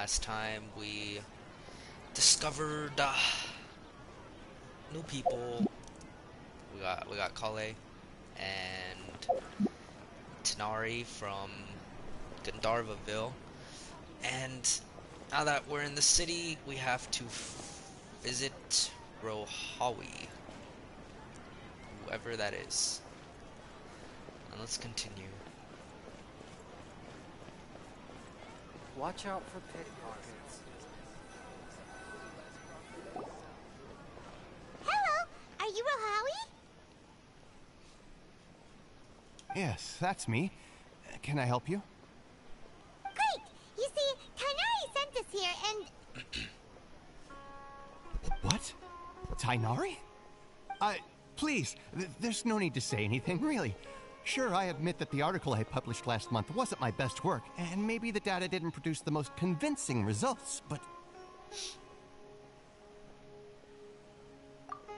last time we discovered new people. We got Kale and Tanari from Gandharvaville, and now that we're in the city, we have to visit Rohawi, whoever that is. And let's continue. Watch out for pickpockets. Hello, are you Rohawi? Yes, that's me. Can I help you? Great! You see, Tainari sent us here and... What? Tainari? Please, there's no need to say anything, really. Sure, I admit that the article I published last month wasn't my best work, and maybe the data didn't produce the most convincing results, but...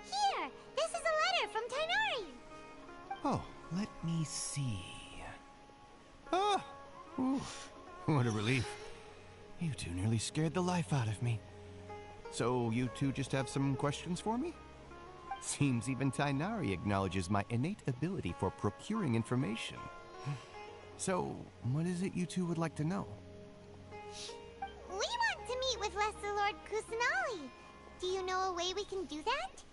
Here! This is a letter from Tainari! Oh, let me see... Ah! Oof, what a relief. You two nearly scared the life out of me. So, you two just have some questions for me? Seems even Tainari acknowledges my innate ability for procuring information. So, what is it you two would like to know? We want to meet with Lesser Lord Kusanali. Do you know a way we can do that?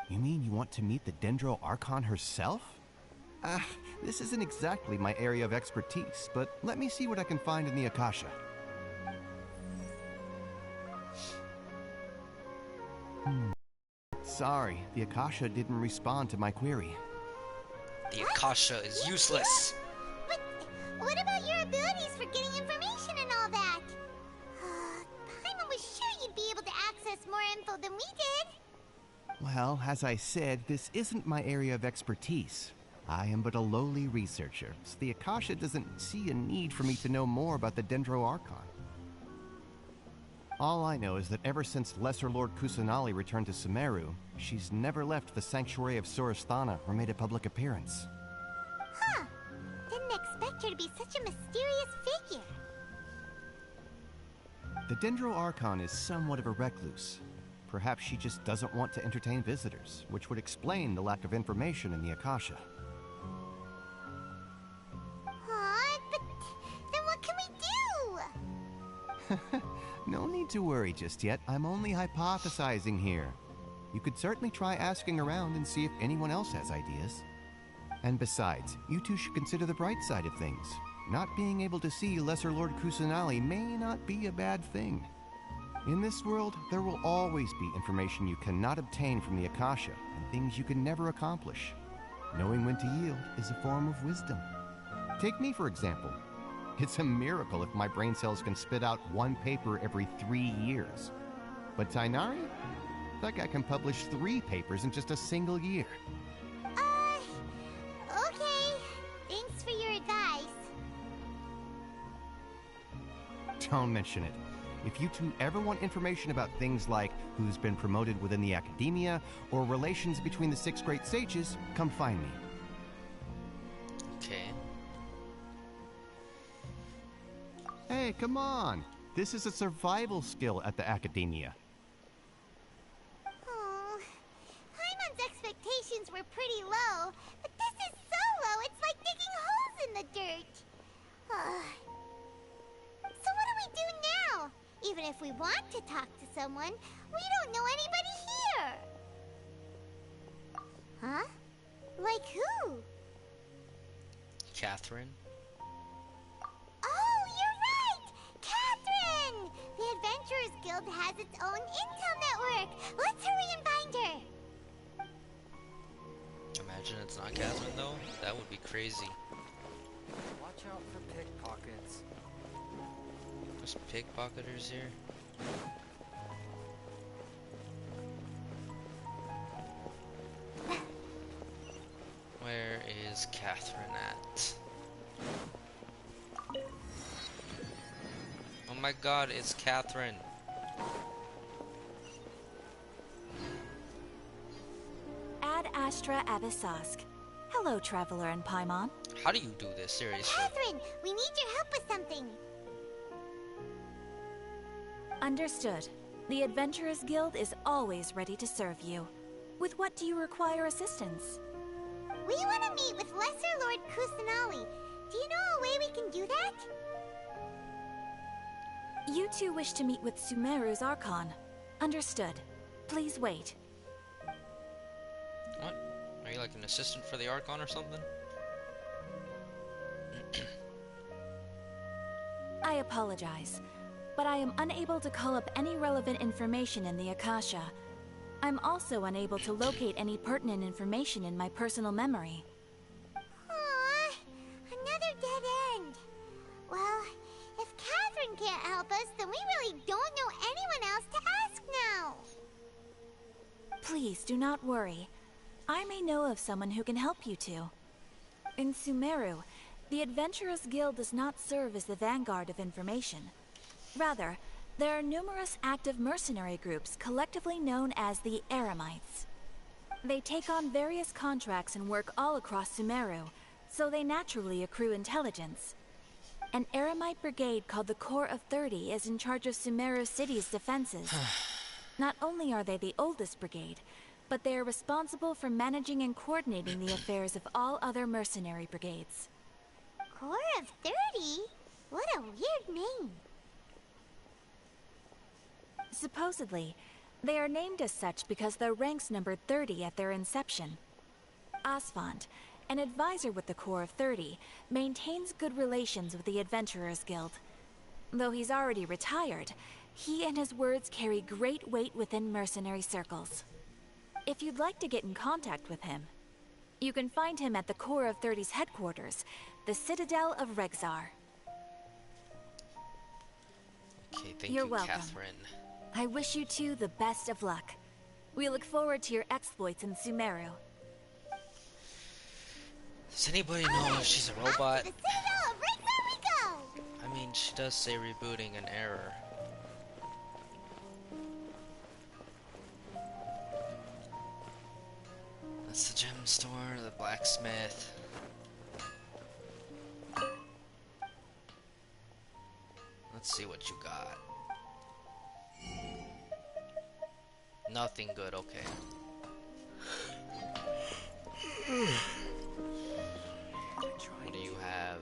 You mean you want to meet the Dendro Archon herself? This isn't exactly my area of expertise, but let me see what I can find in the Akasha. Sorry, the Akasha didn't respond to my query. The Akasha is useless. But what about your abilities for getting information and all that? Paimon was sure you'd be able to access more info than we did. Well, as I said, this isn't my area of expertise. I am but a lowly researcher, so the Akasha doesn't see a need for me to know more about the Dendro Archon. All I know is that ever since Lesser Lord Kusanali returned to Sumeru, she's never left the Sanctuary of Sorasthana or made a public appearance. Huh. Didn't expect her to be such a mysterious figure. The Dendro Archon is somewhat of a recluse. Perhaps she just doesn't want to entertain visitors, which would explain the lack of information in the Akasha. But then what can we do? No need to worry just yet. I'm only hypothesizing here. You could certainly try asking around and see if anyone else has ideas. And besides, you two should consider the bright side of things. Not being able to see Lesser Lord Kusanali may not be a bad thing. In this world, there will always be information you cannot obtain from the Akasha, and things you can never accomplish. Knowing when to yield is a form of wisdom. Take me, for example. It's a miracle if my brain cells can spit out one paper every 3 years. But Tainari? That guy can publish 3 papers in just a single year. Okay. Thanks for your advice. Don't mention it. If you two ever want information about things like who's been promoted within the academia or relations between the 6 great sages, come find me. Okay. Hey, come on. This is a survival skill at the academia. Oh, Paimon's expectations were pretty low, but this is so low, it's like digging holes in the dirt. So what do we do now? Even if we want to talk to someone, we don't know anybody here. Huh? Like who? Catherine. Oh, you're right! Catherine! The Adventurers Guild has its own intel network. Let's hurry and find her. Imagine it's not Catherine though. That would be crazy. Watch out for pickpockets. There's pickpocketers here. Where is Catherine at? Oh my god, it's Catherine. Ad Astra Abyssosque. Hello, Traveler and Paimon. How do you do this, seriously? Catherine, we need your help with something. Understood. The Adventurers Guild is always ready to serve you. With what do you require assistance? We want to meet with Lesser Lord Kusanali. Do you know a way we can do that? You two wish to meet with Sumeru's Archon. Understood. Please wait. What? Are you like an assistant for the Archon or something? I apologize, but I am unable to call up any relevant information in the Akasha. I'm also unable to locate any pertinent information in my personal memory. Aww, another dead end. Well, if Catherine can't help us, then we really don't know anyone else to ask now. Please do not worry. I may know of someone who can help you two. In Sumeru, the Adventurers Guild does not serve as the vanguard of information. Rather, there are numerous active mercenary groups collectively known as the Eremites. They take on various contracts and work all across Sumeru, so they naturally accrue intelligence. An Eremite brigade called the Corps of 30 is in charge of Sumeru City's defenses. Not only are they the oldest brigade, but they are responsible for managing and coordinating the affairs of all other mercenary brigades. Corps of 30? What a weird name. Supposedly, they are named as such because their ranks numbered 30 at their inception. Asfand, an advisor with the Corps of 30, maintains good relations with the Adventurers Guild. Though he's already retired, he and his words carry great weight within mercenary circles. If you'd like to get in contact with him, you can find him at the Corps of 30's headquarters, the Citadel of Rexar. Okay, thank You're you, welcome. Catherine. I wish you two the best of luck. We look forward to your exploits in Sumeru. Does anybody know if she's a robot? To the Citadel of Rexar we go! I mean, she does say rebooting an error. That's the gem store, the blacksmith. Let's see what you got. Nothing good, okay. What do you have?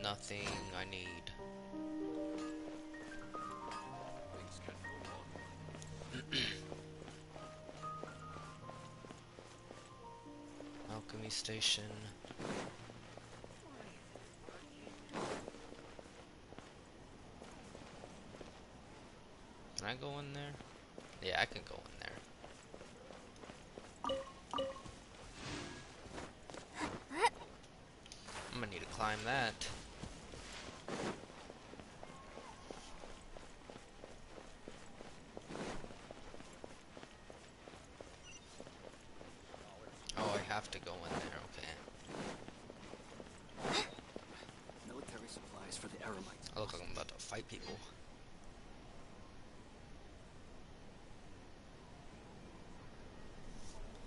Nothing I need. Alchemy station. Can I go in there? Yeah, I can go in there. I'm gonna need to climb that. Oh, I have to go in there, okay. Military supplies for the Eremites. I look like I'm about to fight people.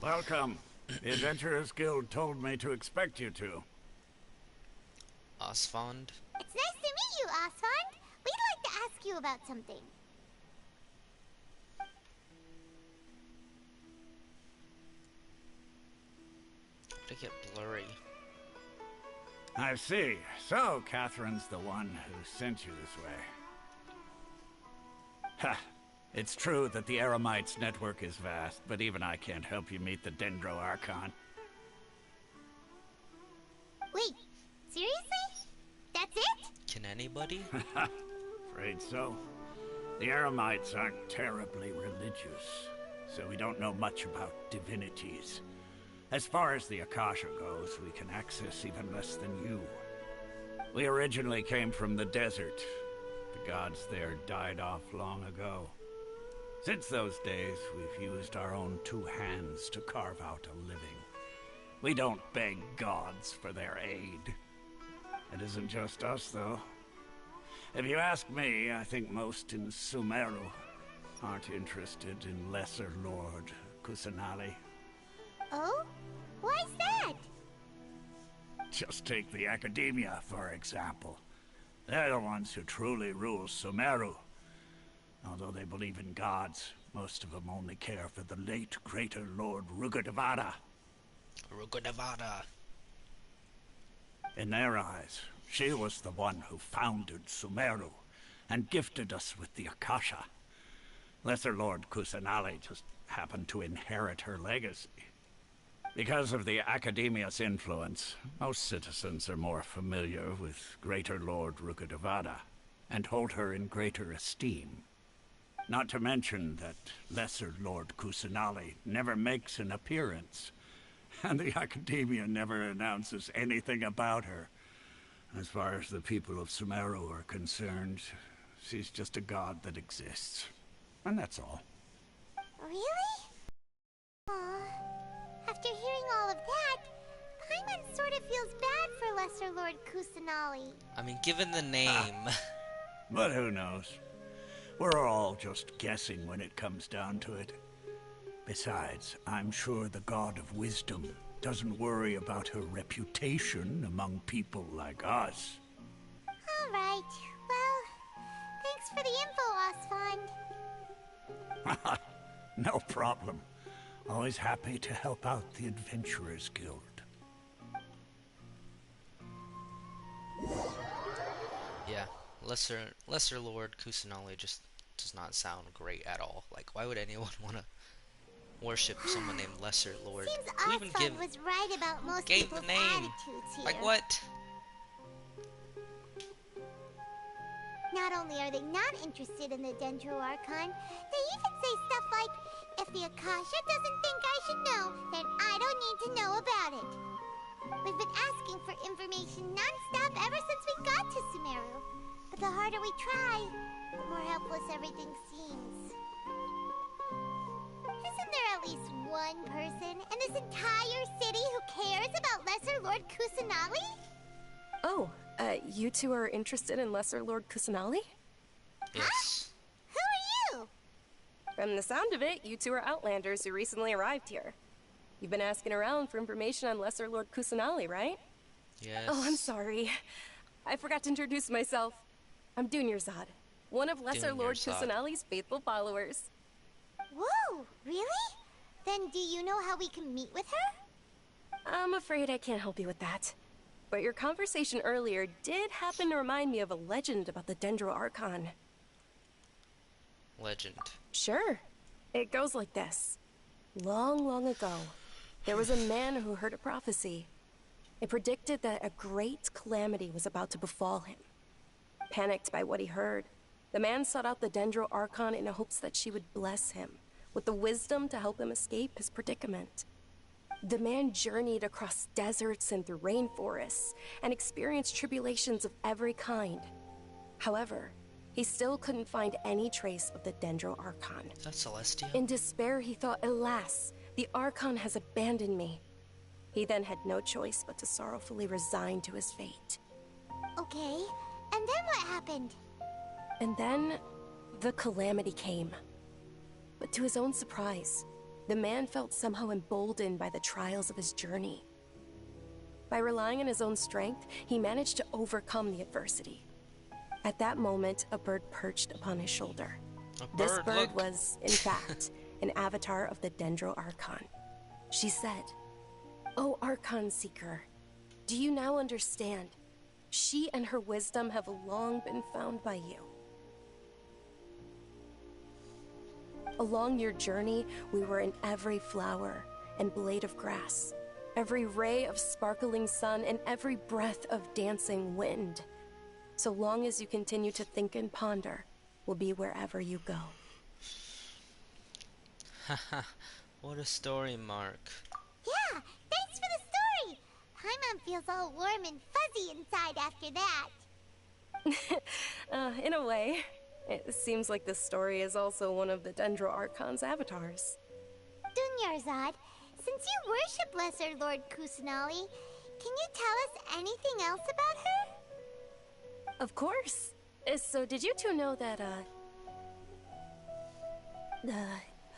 Welcome. The Adventurers Guild told me to expect you two. Asfand? It's nice to meet you, Asfand. We'd like to ask you about something. They get blurry. I see. So, Catherine's the one who sent you this way. Ha! It's true that the Eremites' network is vast, but even I can't help you meet the Dendro Archon. Wait, seriously? That's it? Can anybody? Afraid so. The Eremites aren't terribly religious, so we don't know much about divinities. As far as the Akasha goes, we can access even less than you. We originally came from the desert. The gods there died off long ago. Since those days, we've used our own two hands to carve out a living. We don't beg gods for their aid. It isn't just us, though. If you ask me, I think most in Sumeru aren't interested in Lesser Lord Kusanali. Oh? Why's that? Just take the Academia, for example. They're the ones who truly rule Sumeru. Although they believe in gods, most of them only care for the late Greater Lord Rugadavada. Rugadavada. In their eyes, she was the one who founded Sumeru and gifted us with the Akasha. Lesser Lord Kusanali just happened to inherit her legacy. Because of the Academia's influence, most citizens are more familiar with Greater Lord Rugadavada and hold her in greater esteem. Not to mention that Lesser Lord Kusanali never makes an appearance, and the Academia never announces anything about her. As far as the people of Sumeru are concerned, she's just a god that exists. And that's all. Really? Aw. After hearing all of that, Paimon sort of feels bad for Lesser Lord Kusanali. I mean, given the name. But who knows? We're all just guessing when it comes down to it. Besides, I'm sure the God of Wisdom doesn't worry about her reputation among people like us. Alright, well, thanks for the info, Osfond. No problem. Always happy to help out the Adventurers Guild. Yeah, Lesser Lord Kusanali just does not sound great at all. Like, why would anyone want to worship someone named Lesser Lord? Seems Who even Osfond was right about most gave people's the name? attitudes here. Like what? Not only are they not interested in the Dendro Archon, they even say stuff like, if the Akasha doesn't think I should know, then I don't need to know about it. We've been asking for information non-stop ever since we got to Sumeru. But the harder we try, the more helpless everything seems. Isn't there at least one person in this entire city who cares about Lesser Lord Kusanali? Oh, you two are interested in Lesser Lord Kusanali? Yes. Who are you? From the sound of it, you two are Outlanders who recently arrived here. You've been asking around for information on Lesser Lord Kusanali, right? Yes. Oh, I'm sorry. I forgot to introduce myself. I'm Dunyarzad, one of Lesser Lord Dunyarzad. Kusanali's faithful followers. Whoa, really? Then do you know how we can meet with her? I'm afraid I can't help you with that. But your conversation earlier did happen to remind me of a legend about the Dendro Archon. Legend. Sure. It goes like this. Long, long ago, there was a man who heard a prophecy. It predicted that a great calamity was about to befall him. Panicked by what he heard, the man sought out the Dendro Archon in hopes that she would bless him with the wisdom to help him escape his predicament. The man journeyed across deserts and through rainforests and experienced tribulations of every kind. However, he still couldn't find any trace of the Dendro Archon. Is that Celestia? In despair, he thought, alas, the Archon has abandoned me. He then had no choice but to sorrowfully resign to his fate. Okay, and then what happened? And then, the calamity came. But to his own surprise, the man felt somehow emboldened by the trials of his journey. By relying on his own strength, he managed to overcome the adversity. At that moment, a bird perched upon his shoulder. This bird look. was, in fact, an avatar of the Dendro Archon. She said, "O Archon Seeker, do you now understand? She and her wisdom have long been found by you. Along your journey, we were in every flower and blade of grass, every ray of sparkling sun, and every breath of dancing wind. So long as you continue to think and ponder, we'll be wherever you go." Haha, what a story, Mark. Yeah, thanks for the story! Paimon feels all warm and fuzzy inside after that. In a way. It seems like this story is also one of the Dendro Archon's avatars. Dunyarzad, since you worship Lesser Lord Kusanali, can you tell us anything else about her? Of course. So did you two know that,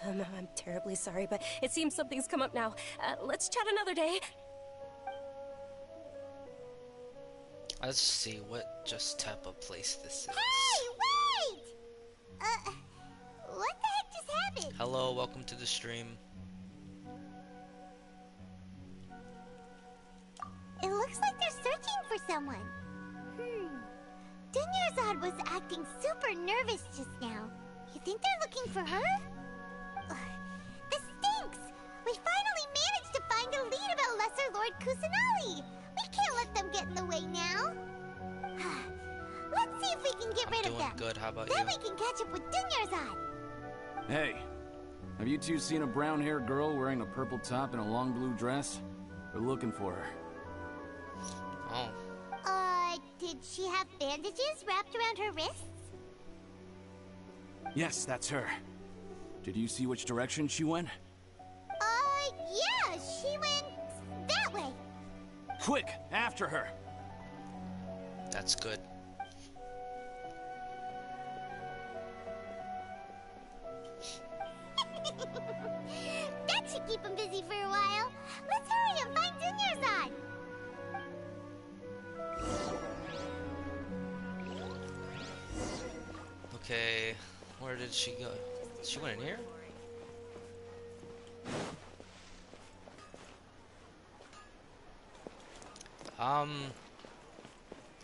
I'm terribly sorry, but it seems something's come up now. Let's chat another day. Let's see what just type of place this is. Hey, wait! What the heck just happened? Hello, welcome to the stream. It looks like they're searching for someone. Dunyarzad was acting super nervous just now. You think they're looking for her? Ugh, this stinks! We finally managed to find a lead about Lesser Lord Kusanali! We can't let them get in the way now! Let's see if we can get rid of them. Good, how about then you? we can catch up with Dunyarzad! Hey, have you two seen a brown-haired girl wearing a purple top and a long blue dress? We're looking for her. Oh. Did she have bandages wrapped around her wrists? Yes, that's her. Did you see which direction she went? Yeah, she went that way. Quick, after her! That's good. That should keep him busy for a while. Let's hurry and find Dunyarzad. Okay, where did she go? She went in here?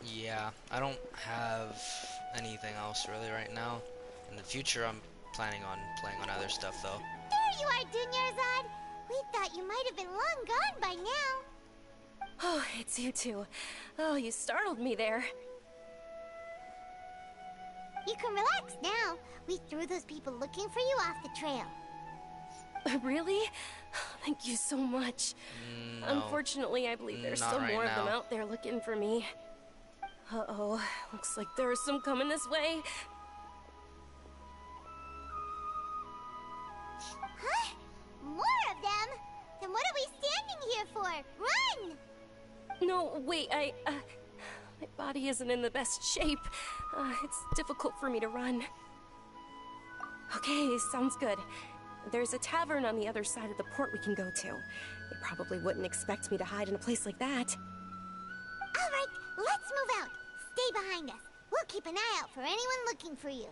Yeah, I don't have anything else really right now. In the future, I'm planning on playing on other stuff though. There you are, Dunyarzad. We thought you might have been long gone by now. Oh, it's you two. Oh, you startled me there. You can relax now. We threw those people looking for you off the trail. Really? Thank you so much. No, Unfortunately, I believe there's not still right more of them now. out there looking for me. Uh-oh, looks like there's some coming this way. Huh? More of them? Then what are we standing here for? Run! No, wait, my body isn't in the best shape. It's difficult for me to run. Okay, sounds good. There's a tavern on the other side of the port we can go to. They probably wouldn't expect me to hide in a place like that. All right, let's move out. Stay behind us. We'll keep an eye out for anyone looking for you.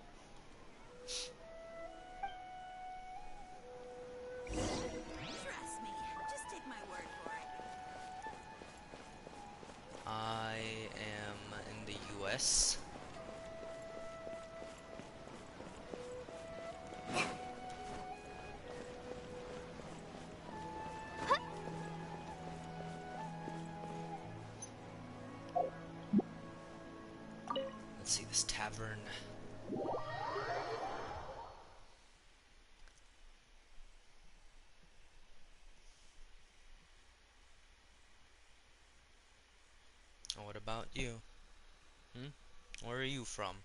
Trust me. Just take my word for it. I am in the US. Let's see this tavern. What about you? Where are you from?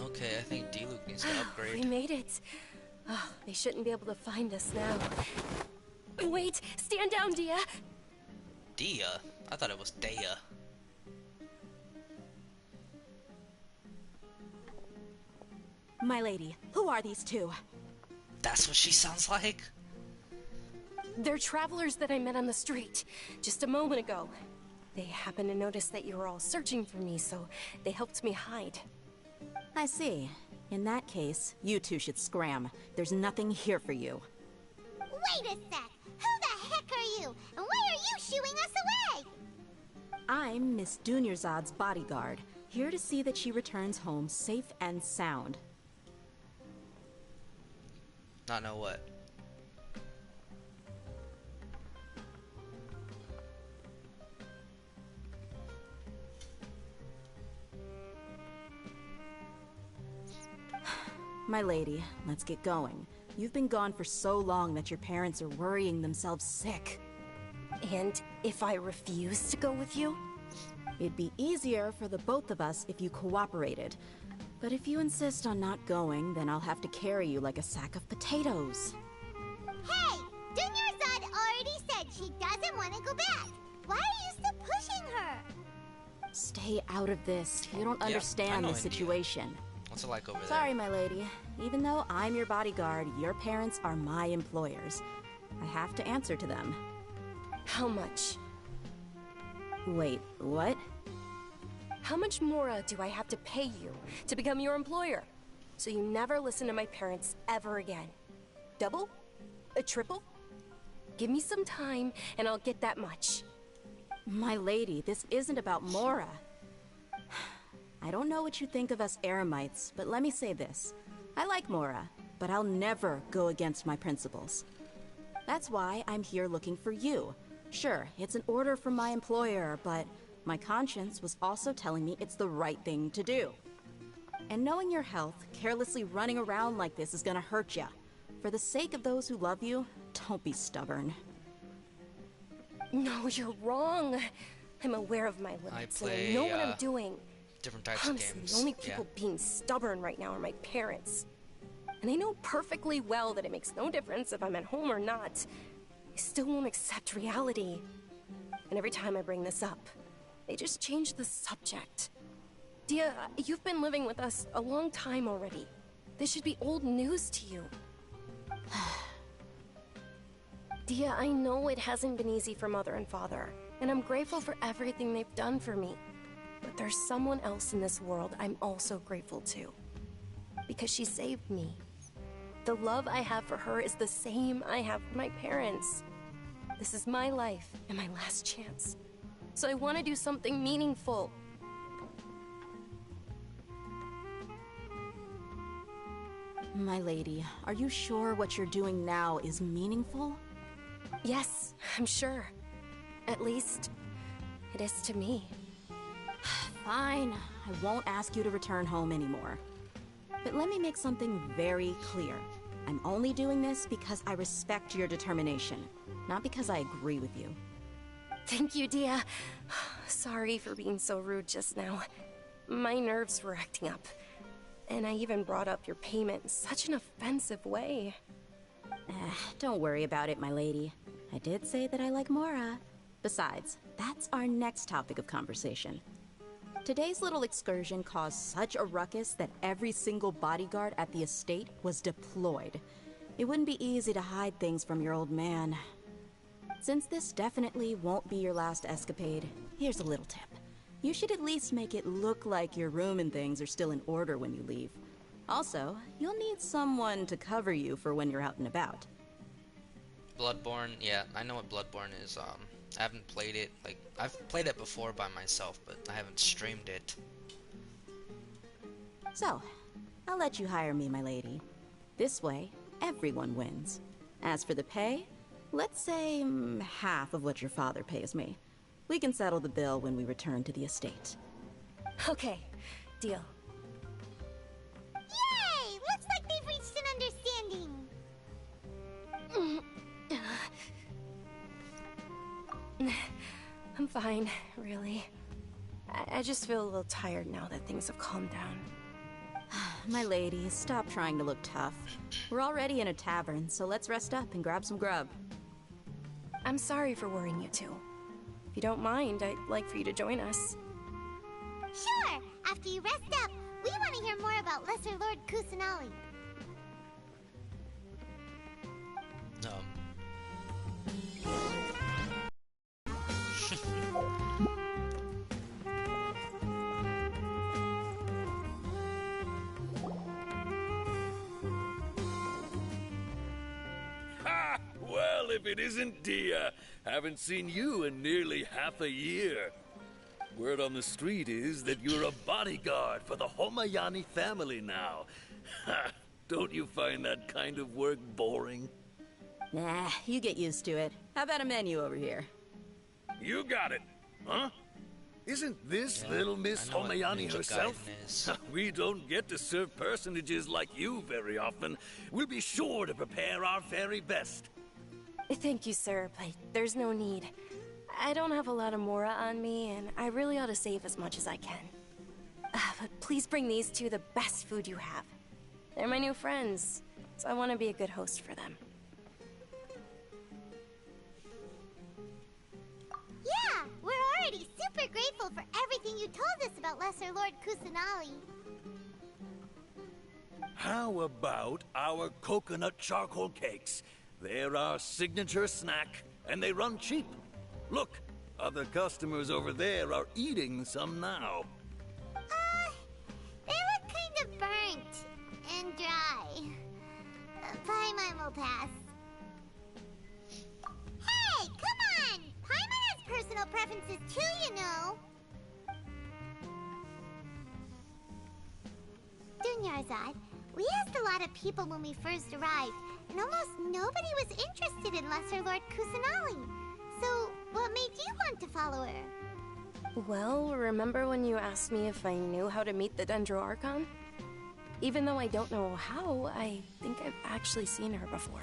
Okay, I think D-Luke needs to We upgrade. made it. Oh, they shouldn't be able to find us now. Wait, stand down, Dia. Dia? I thought it was Dea. My lady, who are these two? That's what she sounds like? They're travelers that I met on the street just a moment ago. They happened to notice that you were all searching for me, so they helped me hide. I see. In that case, you two should scram. There's nothing here for you. Wait a sec. Who the heck are you? And why are you shooing us away? I'm Miss Dunyarzad's bodyguard, here to see that she returns home safe and sound. Not know what. My lady, let's get going. You've been gone for so long that your parents are worrying themselves sick. And if I refuse to go with you? It'd be easier for the both of us if you cooperated. But if you insist on not going, then I'll have to carry you like a sack of potatoes. Hey! Dunyarzad already said she doesn't want to go back. Why are you still pushing her? stay out of this. You don't I understand know the India. situation. What's it like over there? Sorry, my lady. Even though I'm your bodyguard, your parents are my employers. I have to answer to them. How much? Wait, what? How much more do I have to pay you to become your employer? So you never listen to my parents ever again. Double? A triple? Give me some time and I'll get that much. My lady, this isn't about Mora. I don't know what you think of us Eremites, but let me say this. I like Mora, but I'll never go against my principles. That's why I'm here looking for you. Sure, it's an order from my employer, but my conscience was also telling me it's the right thing to do. And knowing your health, carelessly running around like this is gonna hurt ya. For the sake of those who love you, don't be stubborn. No, you're wrong. I'm aware of my limits, and I know what I'm doing. Different types Honestly, of games. the only people being stubborn right now are my parents. And they know perfectly well that it makes no difference if I'm at home or not. They still won't accept reality. And every time I bring this up, they just change the subject. Dia, you've been living with us a long time already. This should be old news to you. Dia, I know it hasn't been easy for Mother and Father, and I'm grateful for everything they've done for me. But there's someone else in this world I'm also grateful to. Because she saved me. The love I have for her is the same I have for my parents. This is my life and my last chance. So I want to do something meaningful. My lady, are you sure what you're doing now is meaningful? Yes, I'm sure. At least, it is to me. Fine, I won't ask you to return home anymore. But let me make something very clear. I'm only doing this because I respect your determination, not because I agree with you. Thank you, Dia. Sorry for being so rude just now. My nerves were acting up. And I even brought up your payment in such an offensive way. Don't worry about it, my lady. I did say that I like Mora. Besides, that's our next topic of conversation. Today's little excursion caused such a ruckus that every single bodyguard at the estate was deployed. It wouldn't be easy to hide things from your old man. Since this definitely won't be your last escapade, here's a little tip. You should at least make it look like your room and things are still in order when you leave. Also, you'll need someone to cover you for when you're out and about. Bloodborne, yeah, I know what Bloodborne is. I haven't played it. Like, I've played it before by myself, but I haven't streamed it. So, I'll let you hire me, my lady. This way, everyone wins. As for the pay, let's say half of what your father pays me. We can settle the bill when we return to the estate. Okay, deal. Yay! Looks like they've reached an understanding. I'm fine, really. I just feel a little tired now that things have calmed down. My lady, stop trying to look tough. We're already in a tavern, so let's rest up and grab some grub. I'm sorry for worrying you two. If you don't mind, I'd like for you to join us. Sure! After you rest up, we want to hear more about Lesser Lord Kusanali. Ha! Well, if it isn't Dia. Haven't seen you in nearly half a year. Word on the street is that you're a bodyguard for the Homayani family now. Ha! Don't you find that kind of work boring? Nah, you get used to it. How about a menu over here? You got it, huh? Isn't this little Miss Homayani herself? We don't get to serve personages like you very often. We'll be sure to prepare our very best. Thank you, sir, but there's no need. I don't have a lot of Mora on me, and I really ought to save as much as I can. But please bring these two the best food you have. They're my new friends, so I want to be a good host for them. Yeah, we're already super grateful for everything everything you told us about Lesser Lord Kusanali. How about our coconut charcoal cakes? They're our signature snack, and they run cheap. Look, other customers over there are eating some now. They look kind of burnt and dry. Paimon will pass. Hey, come on! Paimon has personal preferences too, you know. Dunyarzad, we asked a lot of people when we first arrived, and almost nobody was interested in Lesser Lord Kusanali. So, what made you want to follow her? Well, remember when you asked me if I knew how to meet the Dendro Archon? Even though I don't know how, I think I've actually seen her before.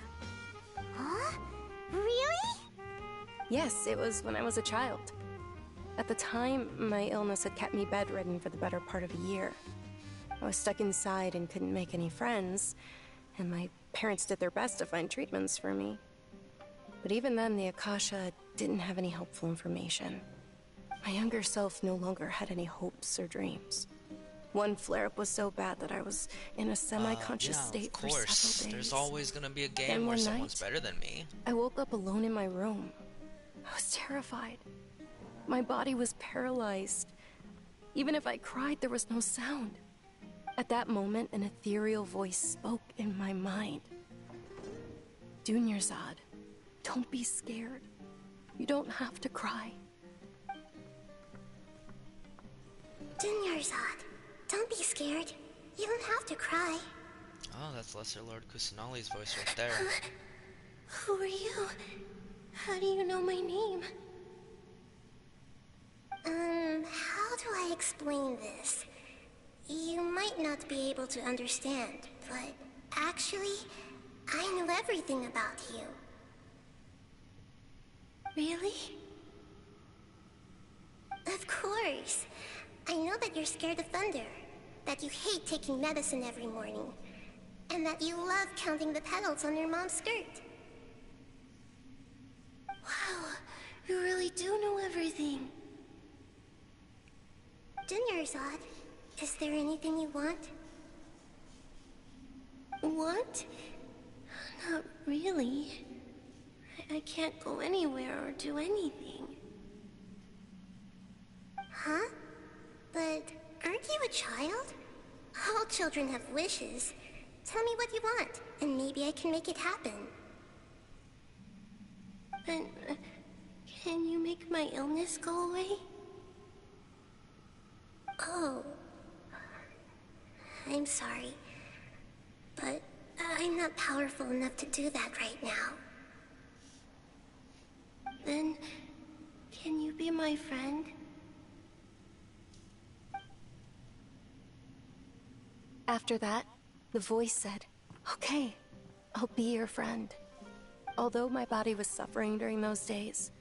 Huh? Really? Yes, it was when I was a child. At the time, my illness had kept me bedridden for the better part of a year. I was stuck inside and couldn't make any friends, and my parents did their best to find treatments for me. But even then, the Akasha didn't have any helpful information. My younger self no longer had any hopes or dreams. One flare-up was so bad that I was in a semi-conscious state for several days. There's always gonna be a game Then where one someone's night, better than me. I woke up alone in my room. I was terrified. My body was paralyzed. Even if I cried, there was no sound. At that moment, an ethereal voice spoke in my mind. Dunyarzad, don't be scared. You don't have to cry. Dunyarzad, don't be scared. You don't have to cry. Oh, that's Lesser Lord Kusanali's voice right there. Who are you? How do you know my name? How do I explain this? You might not be able to understand, but actually, I know everything about you. Really? Of course. I know that you're scared of thunder, that you hate taking medicine every morning, and that you love counting the petals on your mom's skirt. Wow, you really do know everything. Dunyarzad, is there anything you want? Want? Not really. I can't go anywhere or do anything. Huh? But aren't you a child? All children have wishes. Tell me what you want, and maybe I can make it happen. But can you make my illness go away? Oh. I'm sorry. But I'm not powerful enough to do that right now. Then, can you be my friend? After that, the voice said, "Okay, I'll be your friend." Although my body was suffering during those days,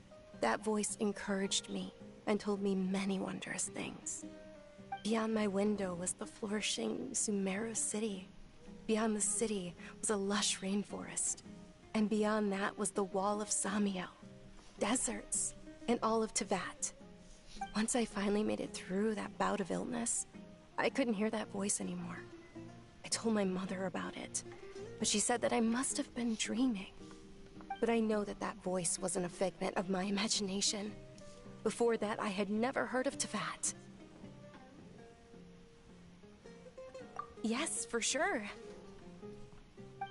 that voice encouraged me and told me many wondrous things. Beyond my window was the flourishing Sumeru city. Beyond the city was a lush rainforest. And beyond that was the wall of Samiel, deserts, and all of Tevat. Once I finally made it through that bout of illness, I couldn't hear that voice anymore. I told my mother about it, but she said that I must have been dreaming. But I know that that voice wasn't a figment of my imagination. Before that, I had never heard of Tevat. Yes, for sure.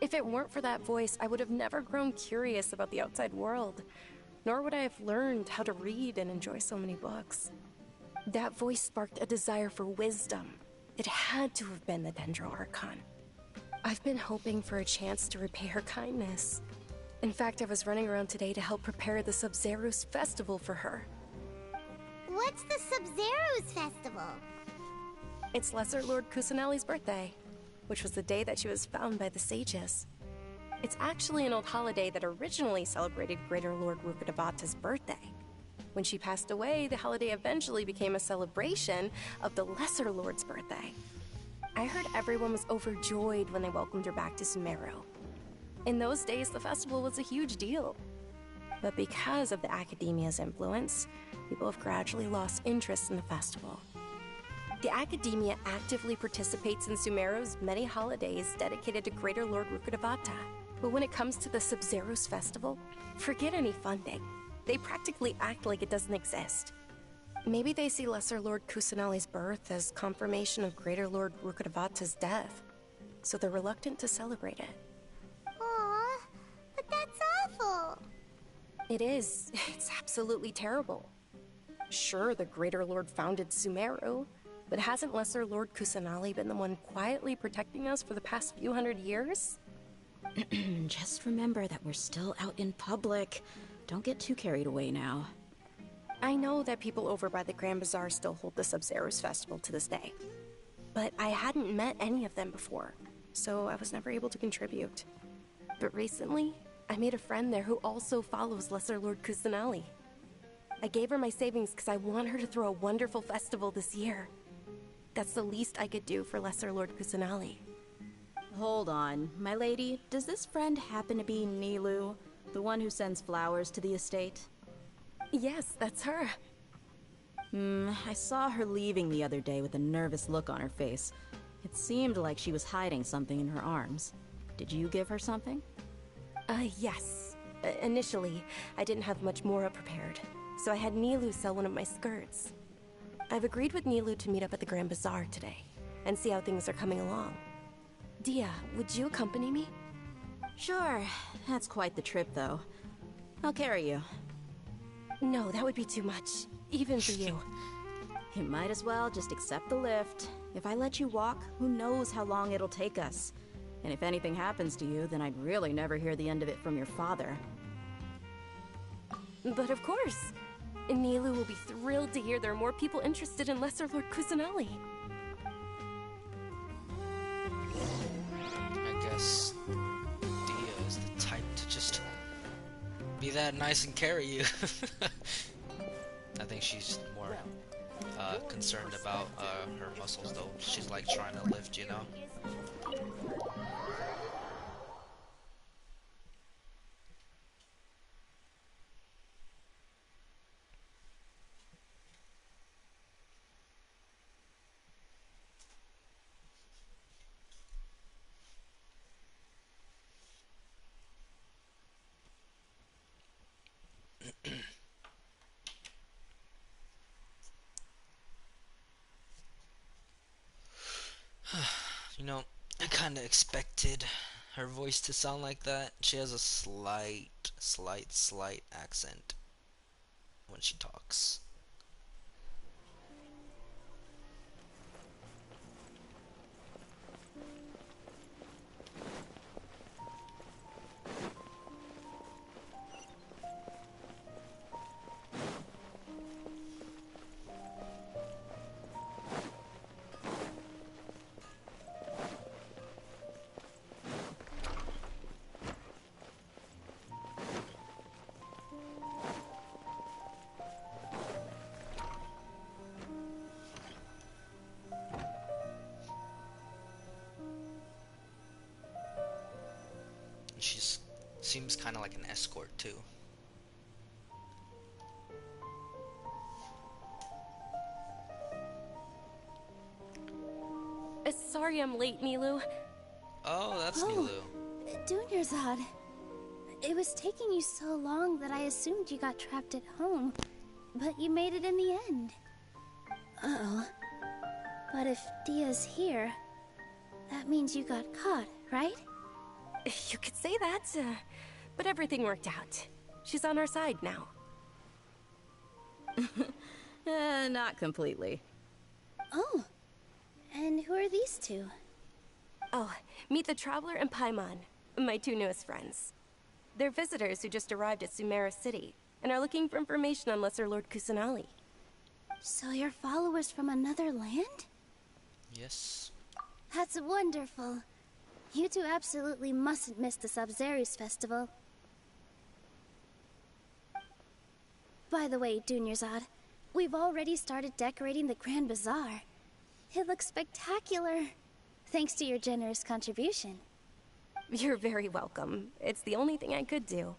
If it weren't for that voice, I would have never grown curious about the outside world, nor would I have learned how to read and enjoy so many books. That voice sparked a desire for wisdom. It had to have been the Dendro Archon. I've been hoping for a chance to repay her kindness. In fact, I was running around today to help prepare the Subzeros Festival for her. What's the Subzeros Festival? It's Lesser Lord Kusanali's birthday, which was the day that she was found by the sages. It's actually an old holiday that originally celebrated Greater Lord Rukkhadevata's birthday. When she passed away, the holiday eventually became a celebration of the Lesser Lord's birthday. I heard everyone was overjoyed when they welcomed her back to Sumeru. In those days, the festival was a huge deal. But because of the Academia's influence, people have gradually lost interest in the festival. The Academia actively participates in Sumeru's many holidays dedicated to Greater Lord Rukkhadevata. But when it comes to the Subzeros Festival, forget any funding. They practically act like it doesn't exist. Maybe they see Lesser Lord Kusanali's birth as confirmation of Greater Lord Rukkhadevata's death, so they're reluctant to celebrate it. Aw, but that's awful. It is. It's absolutely terrible. Sure, the Greater Lord founded Sumeru, but hasn't Lesser Lord Kusanali been the one quietly protecting us for the past few hundred years? Just remember that we're still out in public. Don't get too carried away now. I know that people over by the Grand Bazaar still hold the Subzeros Festival to this day. But I hadn't met any of them before, so I was never able to contribute. But recently, I made a friend there who also follows Lesser Lord Kusanali. I gave her my savings because I want her to throw a wonderful festival this year. That's the least I could do for Lesser Lord Kusanali. Hold on, my lady. Does this friend happen to be Nilu, the one who sends flowers to the estate? Yes, that's her. I saw her leaving the other day with a nervous look on her face. It seemed like she was hiding something in her arms. Did you give her something? Yes. Initially, I didn't have much Mora prepared, so I had Nilu sell one of my skirts. I've agreed with Nilu to meet up at the Grand Bazaar today, and see how things are coming along. Dia, would you accompany me? Sure. That's quite the trip, though. I'll carry you. No, that would be too much, even for you. You might as well just accept the lift. If I let you walk, who knows how long it'll take us. And if anything happens to you, then I'd really never hear the end of it from your father. But of course. Nilu will be thrilled to hear there are more people interested in Lesser Lord Kusanali. I guess Dia is the type to just be that nice and carry you. I think she's more concerned about her muscles, though. She's like trying to lift, you know? You know, I kind of expected her voice to sound like that. She has a slight accent when she talks. She seems kind of like an escort too. Sorry I'm late, Nilu. Oh, that's Nilu. Dunyarzad. It was taking you so long that I assumed you got trapped at home, but you made it in the end. Uh-oh. But if Dia's here, that means you got caught, right? You could say that, but everything worked out. She's on our side now. Not completely. Oh. And who are these two? Oh, meet the Traveler and Paimon, my two newest friends. They're visitors who just arrived at Sumeru City, and are looking for information on Lesser Lord Kusanali. So you're followers from another land? Yes. That's wonderful. You two absolutely mustn't miss the Sabzeros Festival. By the way, Dunyarzad, we've already started decorating the Grand Bazaar. It looks spectacular, thanks to your generous contribution. You're very welcome. It's the only thing I could do.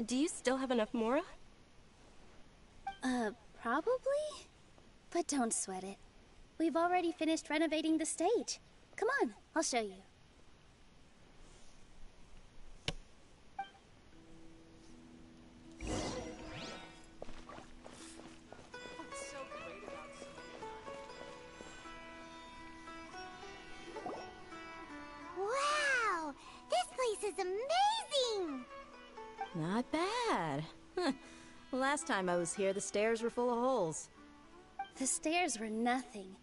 Do you still have enough Mora? Probably? But don't sweat it. We've already finished renovating the stage. Come on, I'll show you. Wow! This place is amazing! Not bad. Last time I was here, the stairs were full of holes. The stairs were nothing.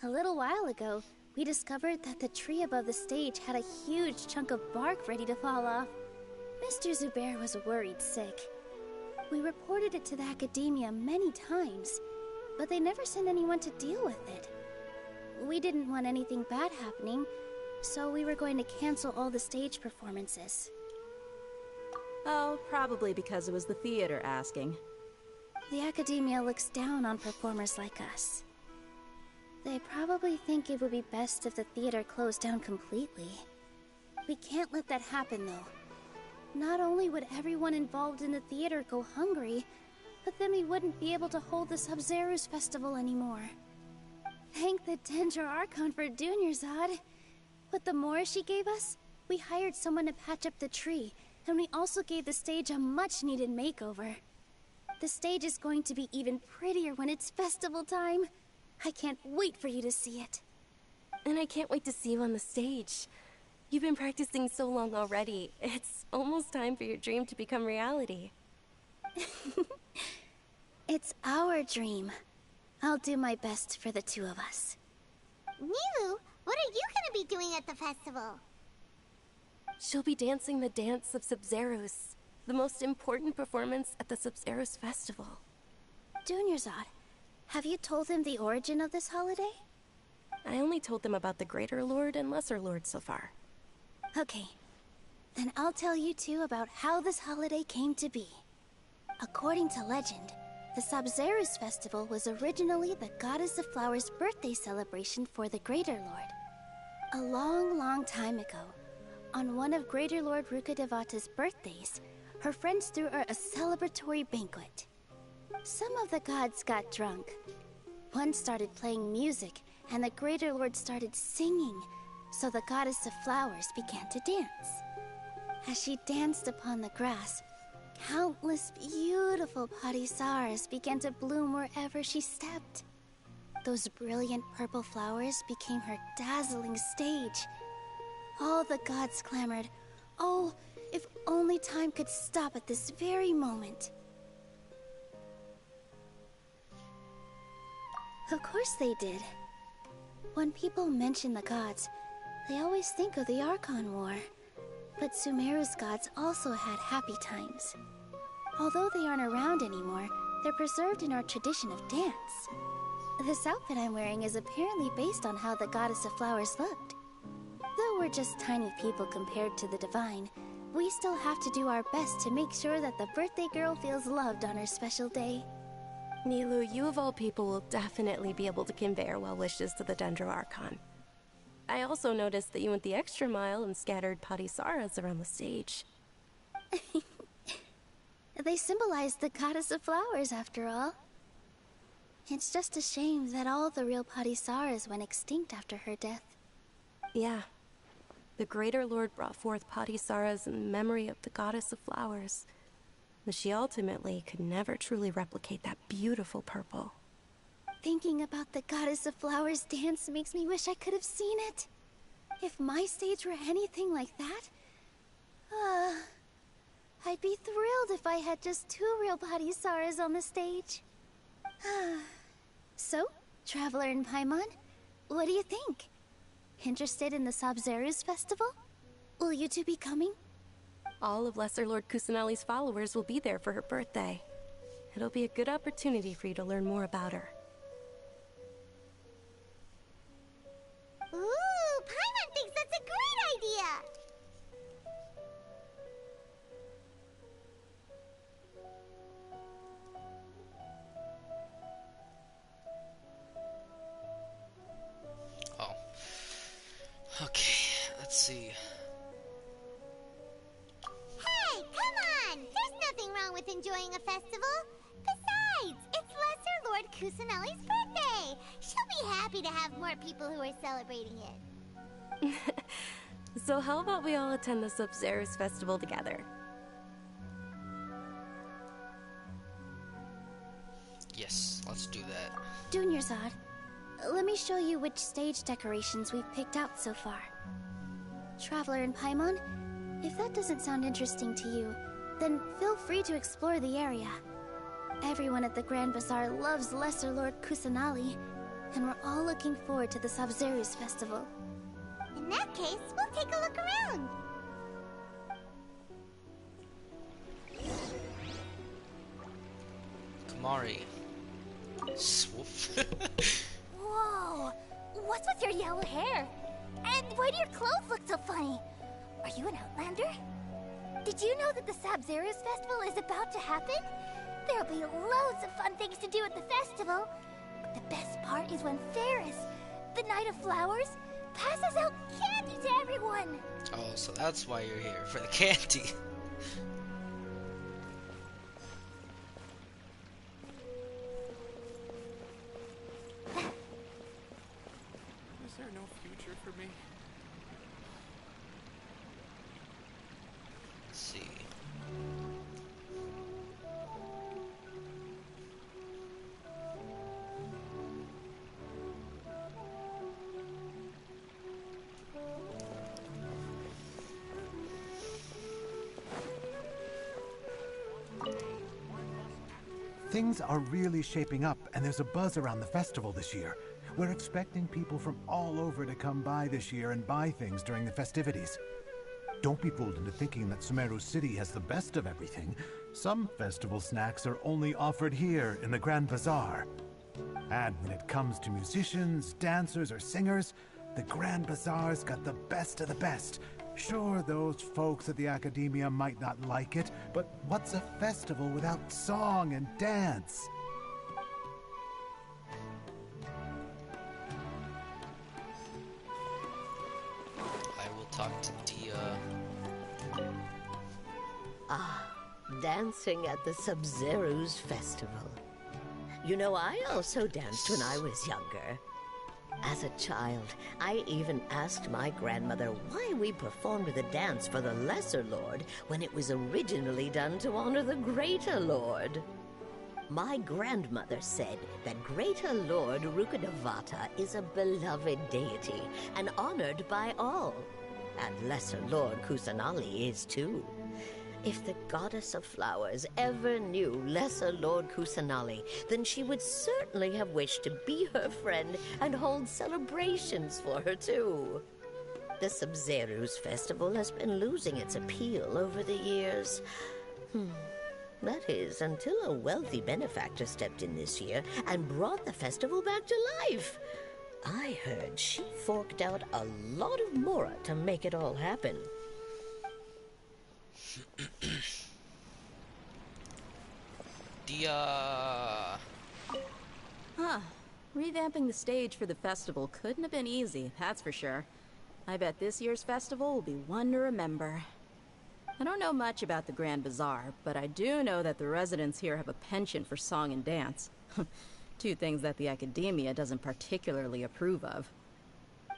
A little while ago, we discovered that the tree above the stage had a huge chunk of bark ready to fall off. Mr. Zubair was worried sick. We reported it to the academia many times, but they never sent anyone to deal with it. We didn't want anything bad happening, so we were going to cancel all the stage performances. Oh, probably because it was the theater asking. The academia looks down on performers like us. They probably think it would be best if the theater closed down completely. We can't let that happen, though. Not only would everyone involved in the theater go hungry, but then we wouldn't be able to hold the Subzeros Festival anymore. Thank the Dendro Archon for Dunyarzad. With the Mora she gave us, we hired someone to patch up the tree, and we also gave the stage a much-needed makeover. The stage is going to be even prettier when it's festival time. I can't wait for you to see it. And I can't wait to see you on the stage. You've been practicing so long already. It's almost time for your dream to become reality. It's our dream. I'll do my best for the two of us. Nilu, what are you gonna be doing at the festival? She'll be dancing the dance of Subzeros, the most important performance at the Subzeros Festival. Dunyarzad, have you told them the origin of this holiday? I only told them about the Greater Lord and Lesser Lord so far. Okay. Then I'll tell you two about how this holiday came to be. According to legend, the Sabzeros Festival was originally the Goddess of Flowers' birthday celebration for the Greater Lord. A long, long time ago, on one of Greater Lord Rukkhadevata's birthdays, her friends threw her a celebratory banquet. Some of the gods got drunk. One started playing music, and the Greater Lord started singing, so the Goddess of Flowers began to dance. As she danced upon the grass, countless beautiful parisaras began to bloom wherever she stepped. Those brilliant purple flowers became her dazzling stage. All the gods clamored, "Oh, if only time could stop at this very moment." Of course they did. When people mention the gods, they always think of the Archon War. But Sumeru's gods also had happy times. Although they aren't around anymore, they're preserved in our tradition of dance. This outfit I'm wearing is apparently based on how the Goddess of Flowers looked. Though we're just tiny people compared to the divine, we still have to do our best to make sure that the birthday girl feels loved on her special day. Nilu, you of all people will definitely be able to convey our well wishes to the Dendro Archon. I also noticed that you went the extra mile and scattered patisaras around the stage. They symbolize the Goddess of Flowers, after all. It's just a shame that all the real patisaras went extinct after her death. Yeah. The Greater Lord brought forth patisaras in memory of the Goddess of Flowers, but she ultimately could never truly replicate that beautiful purple. Thinking about the Goddess of Flowers dance makes me wish I could have seen it. If my stage were anything like that, I'd be thrilled if I had just 2 real patisaras on the stage. So, Traveler and Paimon, what do you think? Interested in the Sabzeros Festival? Will you two be coming? All of Lesser Lord Kusanali's followers will be there for her birthday. It'll be a good opportunity for you to learn more about her. Ooh, Paimon thinks that's a great idea! Oh. Okay, let's see. Hey, come on! There's having a festival. Besides, it's Lesser Lord Kusanali's birthday. She'll be happy to have more people who are celebrating it. So how about we all attend the Subzeros Festival together? Yes, let's do that. Junior Zod, let me show you which stage decorations we've picked out so far. Traveler and Paimon, if that doesn't sound interesting to you, then feel free to explore the area. Everyone at the Grand Bazaar loves Lesser Lord Kusanali, and we're all looking forward to the Sabzeros Festival. In that case, we'll take a look around. Kamari. Swoop. Whoa! What's with your yellow hair? And why do your clothes look so funny? Are you an outlander? Did you know that the Sabzeros Festival is about to happen? There'll be loads of fun things to do at the festival. But the best part is when Ferris, the Knight of Flowers, passes out candy to everyone. Oh, so that's why you're here, for the candy. Is there no future for me? Let's see. Things are really shaping up, and there's a buzz around the festival this year. We're expecting people from all over to come by this year and buy things during the festivities. Don't be fooled into thinking that Sumeru City has the best of everything. Some festival snacks are only offered here in the Grand Bazaar. And when it comes to musicians, dancers, or singers, the Grand Bazaar's got the best of the best. Sure, those folks at the Academia might not like it, but what's a festival without song and dance? I will talk to Dia. Ah, dancing at the Subzeros Festival. You know, I also danced when I was younger. As a child, I even asked my grandmother why we performed the dance for the Lesser Lord when it was originally done to honor the Greater Lord. My grandmother said that Greater Lord Rukkhadevata is a beloved deity and honored by all. And Lesser Lord Kusanali is too. If the Goddess of Flowers ever knew Lesser Lord Kusanali, then she would certainly have wished to be her friend and hold celebrations for her too. The Subzeros Festival has been losing its appeal over the years. That is, until a wealthy benefactor stepped in this year and brought the festival back to life. I heard she forked out a lot of mora to make it all happen. Dia. Huh. Revamping the stage for the festival couldn't have been easy, that's for sure. I bet this year's festival will be one to remember. I don't know much about the Grand Bazaar, but I do know that the residents here have a penchant for song and dance. Two things that the Academia doesn't particularly approve of.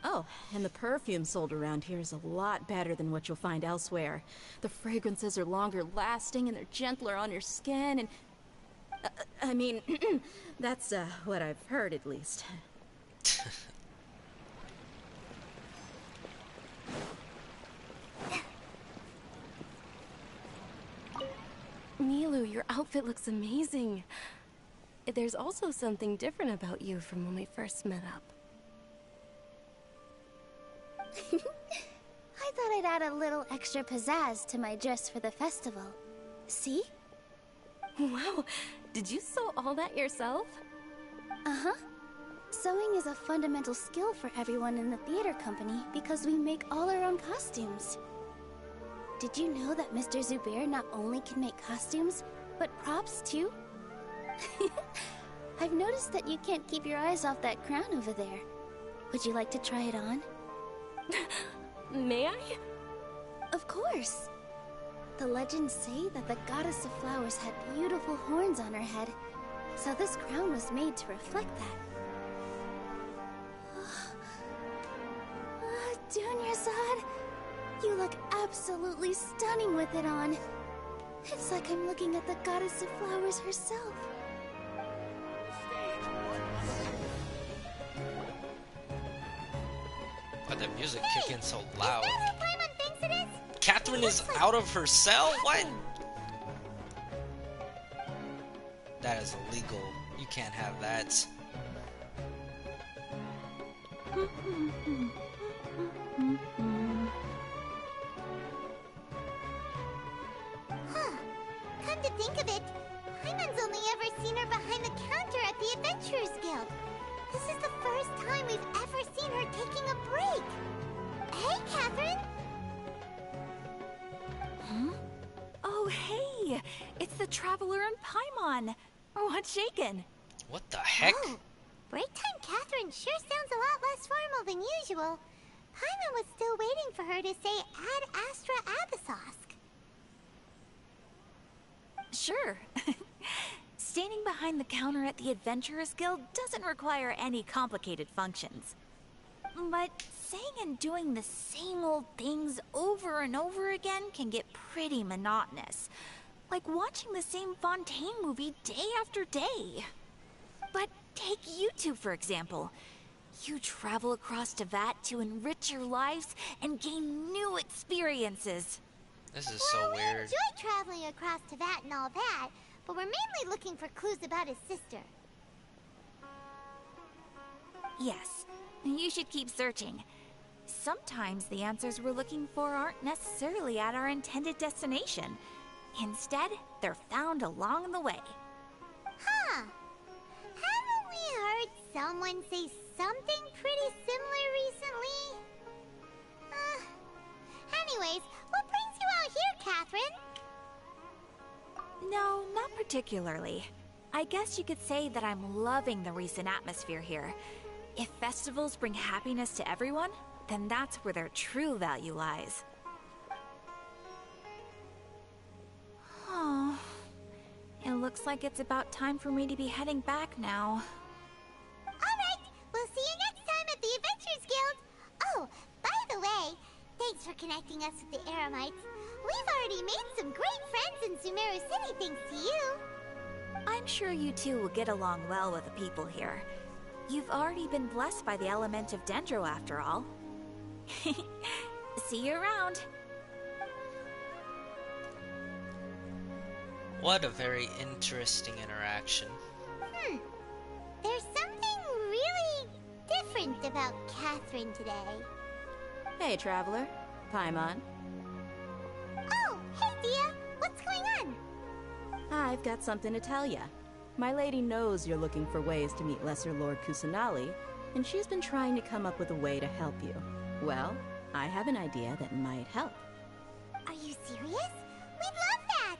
Oh, and the perfume sold around here is a lot better than what you'll find elsewhere. The fragrances are longer lasting and they're gentler on your skin and... I mean, that's what I've heard at least. Milu, your outfit looks amazing. There's also something different about you from when we first met up. I thought I'd add a little extra pizzazz to my dress for the festival. See? Wow, did you sew all that yourself? Uh-huh. Sewing is a fundamental skill for everyone in the theater company because we make all our own costumes. Did you know that Mr. Zubair not only can make costumes, but props too? I've noticed that you can't keep your eyes off that crown over there. Would you like to try it on? May I? Of course. The legends say that the goddess of flowers had beautiful horns on her head, so this crown was made to reflect that. Dunyarzad, you look absolutely stunning with it on. It's like I'm looking at the goddess of flowers herself. But the music kick in so loud. Is that who Paimon thinks it is? Catherine is out of her cell? What? That is illegal. You can't have that. Huh. Come to think of it, Paimon's only ever seen her behind the counter at the Adventurers Guild. This is the first time we've ever seen her taking a break. Hey, Catherine! Huh? Oh, hey! It's the Traveler and Paimon! What's shaken? What the heck? Oh, break time Catherine sure sounds a lot less formal than usual. Paimon was still waiting for her to say Ad Astra Abyssosque. Sure. Standing behind the counter at the Adventurers Guild doesn't require any complicated functions. But saying and doing the same old things over and over again can get pretty monotonous. Like watching the same Fontaine movie day after day. But take you two, for example. You travel across Teyvat to enrich your lives and gain new experiences. This is so weird. We enjoy traveling across Teyvat and all that, but we're mainly looking for clues about his sister. Yes, you should keep searching. Sometimes the answers we're looking for aren't necessarily at our intended destination. Instead, they're found along the way. Huh. Haven't we heard someone say something pretty similar recently? Anyways, what brings you out here, Catherine? No, not particularly. I guess you could say that I'm loving the recent atmosphere here. If festivals bring happiness to everyone, then that's where their true value lies. Oh, it looks like it's about time for me to be heading back now. Alright, we'll see you next time at the Adventurers Guild. Oh, by the way, thanks for connecting us with the Eremites. We've already made some great friends in Sumeru City thanks to you. I'm sure you two will get along well with the people here. You've already been blessed by the element of Dendro after all. See you around. What a very interesting interaction. There's something really different about Catherine today. Hey, Traveler. Paimon. Oh, hey, Dia. What's going on? I've got something to tell ya. My lady knows you're looking for ways to meet Lesser Lord Kusanali, and she's been trying to come up with a way to help you. Well, I have an idea that might help. Are you serious? We'd love that!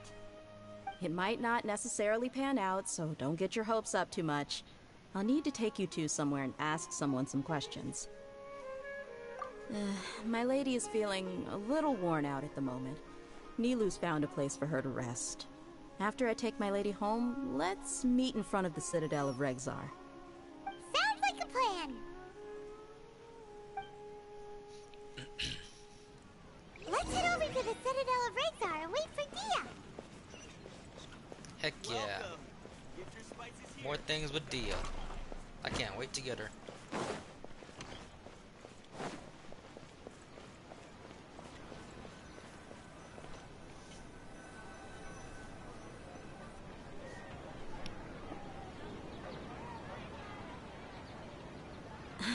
It might not necessarily pan out, so don't get your hopes up too much. I'll need to take you two somewhere and ask someone some questions. My lady is feeling a little worn out at the moment. Nilu's found a place for her to rest. After I take my lady home, let's meet in front of the Citadel of Regzar. Sounds like a plan. Let's head over to the Citadel of Regzar and wait for Dia. Heck yeah. More things with Dia. I can't wait to get her.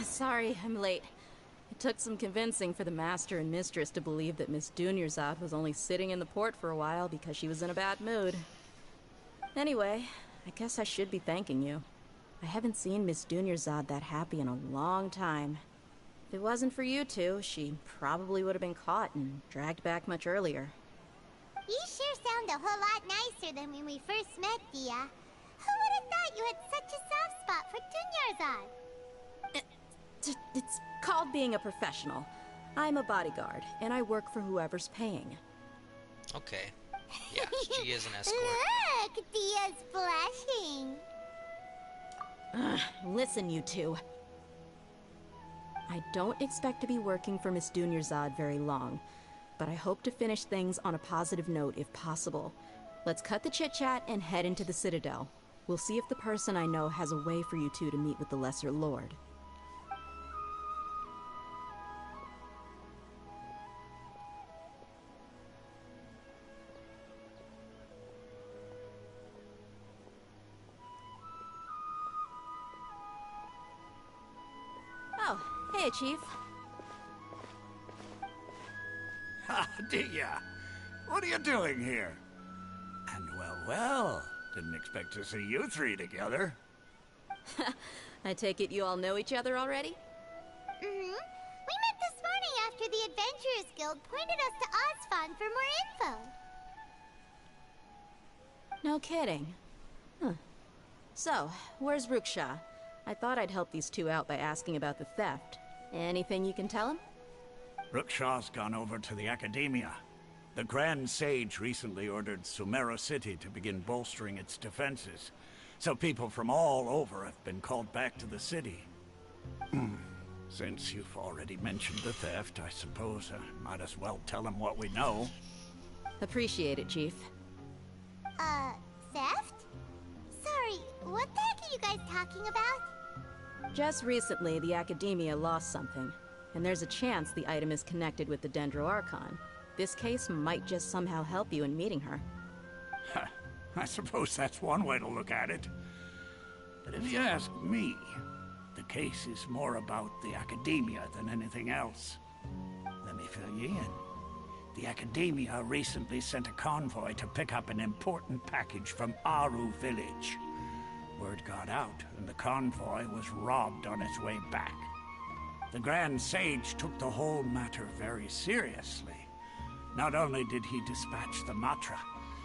Sorry, I'm late. It took some convincing for the Master and Mistress to believe that Miss Dunyarzad was only sitting in the port for a while because she was in a bad mood. Anyway, I guess I should be thanking you. I haven't seen Miss Dunyarzad that happy in a long time. If it wasn't for you two, she probably would have been caught and dragged back much earlier. You sure sound a whole lot nicer than when we first met, Dia. Who would have thought you had such a soft spot for Dunyarzad? It's called being a professional. I'm a bodyguard, and I work for whoever's paying. Okay. Yeah, she is an escort. Look, Dia's blushing. Listen, you two. I don't expect to be working for Miss Dunyarzad very long, but I hope to finish things on a positive note if possible. Let's cut the chit-chat and head into the Citadel. We'll see if the person I know has a way for you two to meet with the Lesser Lord. Oh, hey, Chief. Ha, Dia! What are you doing here? And well, didn't expect to see you three together. I take it you all know each other already? We met this morning after the Adventurers Guild pointed us to Osfon for more info. No kidding. Huh. So, where's Ruksha? I thought I'd help these two out by asking about the theft. Anything you can tell him? Ruksha's gone over to the Academia. The Grand Sage recently ordered Sumeru City to begin bolstering its defenses, so people from all over have been called back to the city. Since you've already mentioned the theft, I suppose I might as well tell him what we know. Appreciate it, Chief. Theft? Sorry, what the heck are you guys talking about? Just recently, the Academia lost something, and there's a chance the item is connected with the Dendro Archon. This case might just somehow help you in meeting her. I suppose that's one way to look at it. But if you ask me, the case is more about the Academia than anything else. Let me fill you in. The Academia recently sent a convoy to pick up an important package from Aru village. Word got out, and the convoy was robbed on its way back. The Grand Sage took the whole matter very seriously. Not only did he dispatch the Matra,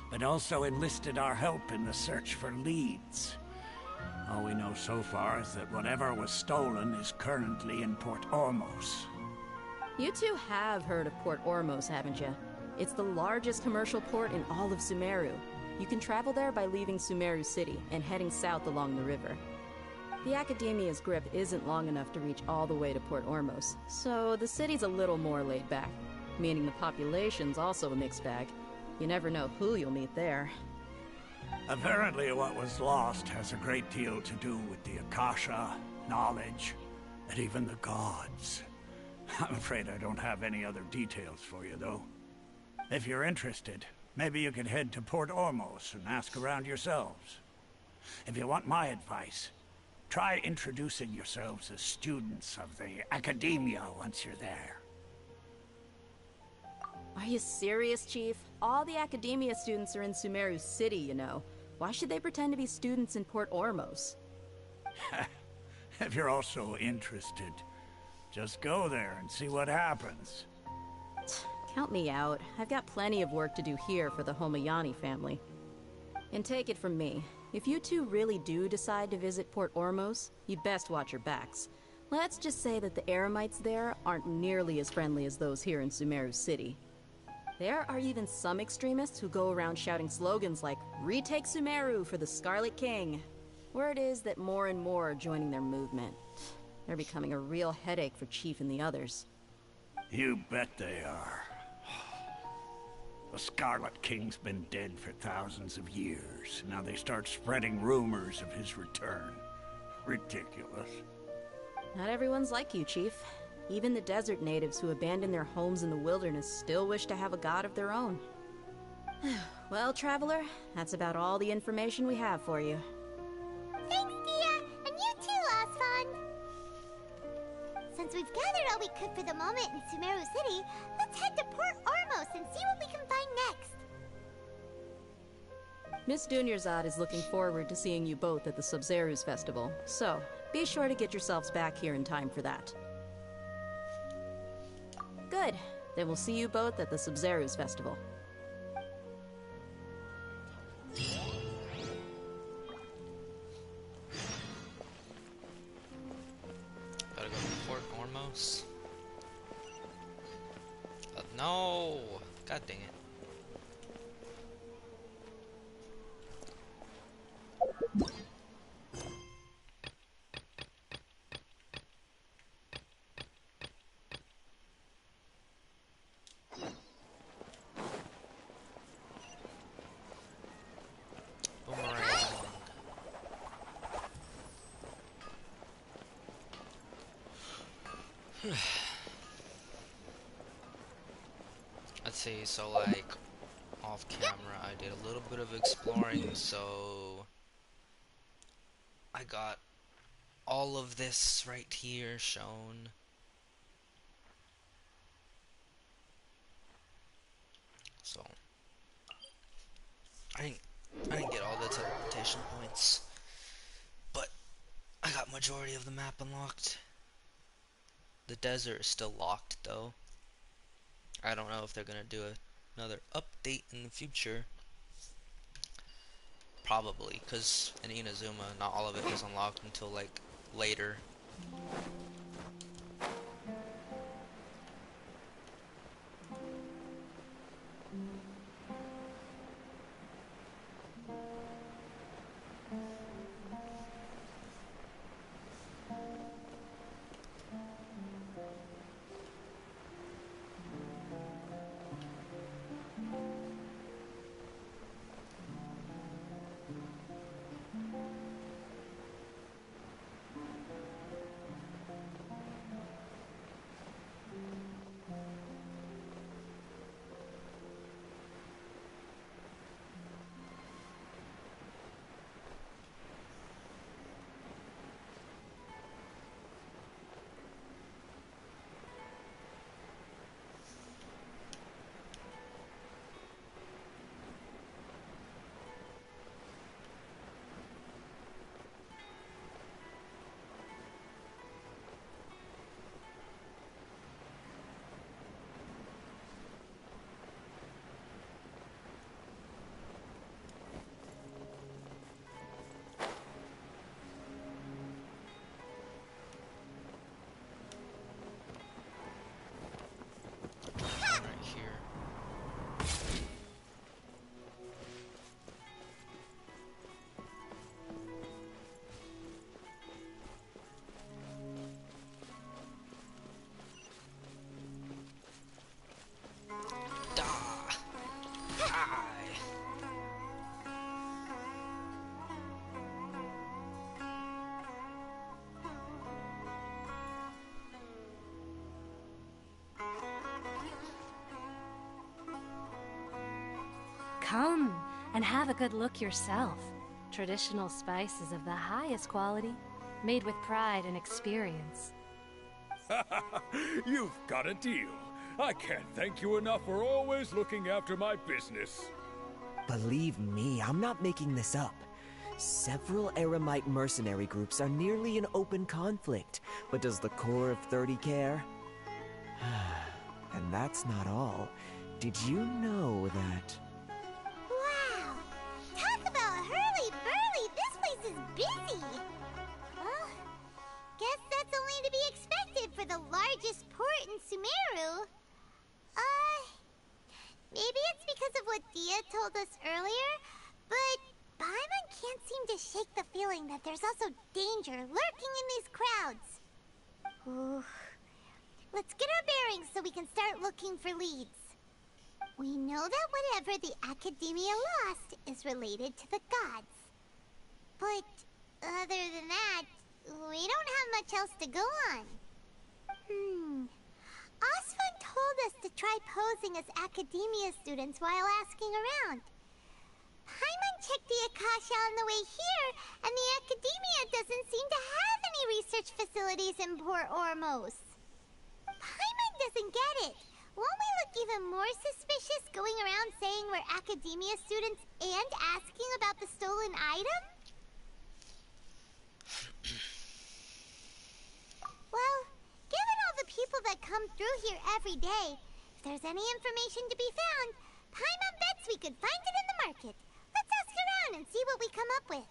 but also enlisted our help in the search for leads. All we know so far is that whatever was stolen is currently in Port Ormos. You two have heard of Port Ormos, haven't you? It's the largest commercial port in all of Sumeru. You can travel there by leaving Sumeru City and heading south along the river. The Academia's grip isn't long enough to reach all the way to Port Ormos, so the city's a little more laid back, meaning the population's also a mixed bag. You never know who you'll meet there. Apparently what was lost has a great deal to do with the Akasha, knowledge, and even the gods. I'm afraid I don't have any other details for you, though. If you're interested, maybe you could head to Port Ormos and ask around yourselves. If you want my advice, try introducing yourselves as students of the Academia once you're there. Are you serious, Chief? All the Academia students are in Sumeru City, you know. Why should they pretend to be students in Port Ormos? If you're also interested, just go there and see what happens. Count me out. I've got plenty of work to do here for the Homayani family. And take it from me, if you two really do decide to visit Port Ormos, you'd best watch your backs. Let's just say that the Eremites there aren't nearly as friendly as those here in Sumeru City. There are even some extremists who go around shouting slogans like, "Retake Sumeru for the Scarlet King." Word is that more and more are joining their movement. They're becoming a real headache for Chief and the others. You bet they are. The Scarlet King's been dead for thousands of years. Now they start spreading rumors of his return. Ridiculous. Not everyone's like you, Chief. Even the desert natives who abandoned their homes in the wilderness still wish to have a god of their own. Well, Traveler, that's about all the information we have for you. Thanks, Dia! And you too, Osfon! Since we've gathered all we could for the moment in Sumeru City, let's head to Port Ormos and see what we can find next. Miss Dunyarzad is looking forward to seeing you both at the Subzeros Festival, so be sure to get yourselves back here in time for that. Good. Then we'll see you both at the Sabzeros Festival. Gotta go to Port Ormos. No! God dang it. Let's see, so like off camera I did a little bit of exploring, so I got all of this right here shown. So I didn't get all the teleportation points, but I got majority of the map unlocked. The desert is still locked though. I don't know if they're gonna do another update in the future. Probably, because in Inazuma, not all of it is unlocked until like later. Come and have a good look yourself. Traditional spices of the highest quality, made with pride and experience. You've got a deal. I can't thank you enough for always looking after my business. Believe me, I'm not making this up. Several Eremite mercenary groups are nearly in open conflict, but does the core of 30 care? And that's not all. Did you know that... Wow! Talk about hurly-burly! This place is busy! Well, guess that's only to be expected for the largest port in Sumeru. Maybe it's because of what Dia told us earlier, but Paimon can't seem to shake the feeling that there's also danger lurking in these crowds. Ooh. Let's get our bearings so we can start looking for leads. We know that whatever the Academia lost is related to the gods. But other than that, we don't have much else to go on. Osfun told us to try posing as Academia students while asking around. Paimon checked the Akasha on the way here, and the Academia doesn't seem to have any research facilities in Port Ormos. Paimon doesn't get it. Won't we look even more suspicious going around saying we're Academia students and asking about the stolen item? Well, given all the people that come through here every day, if there's any information to be found, Paimon bets we could find it in the market. Let's ask around and see what we come up with.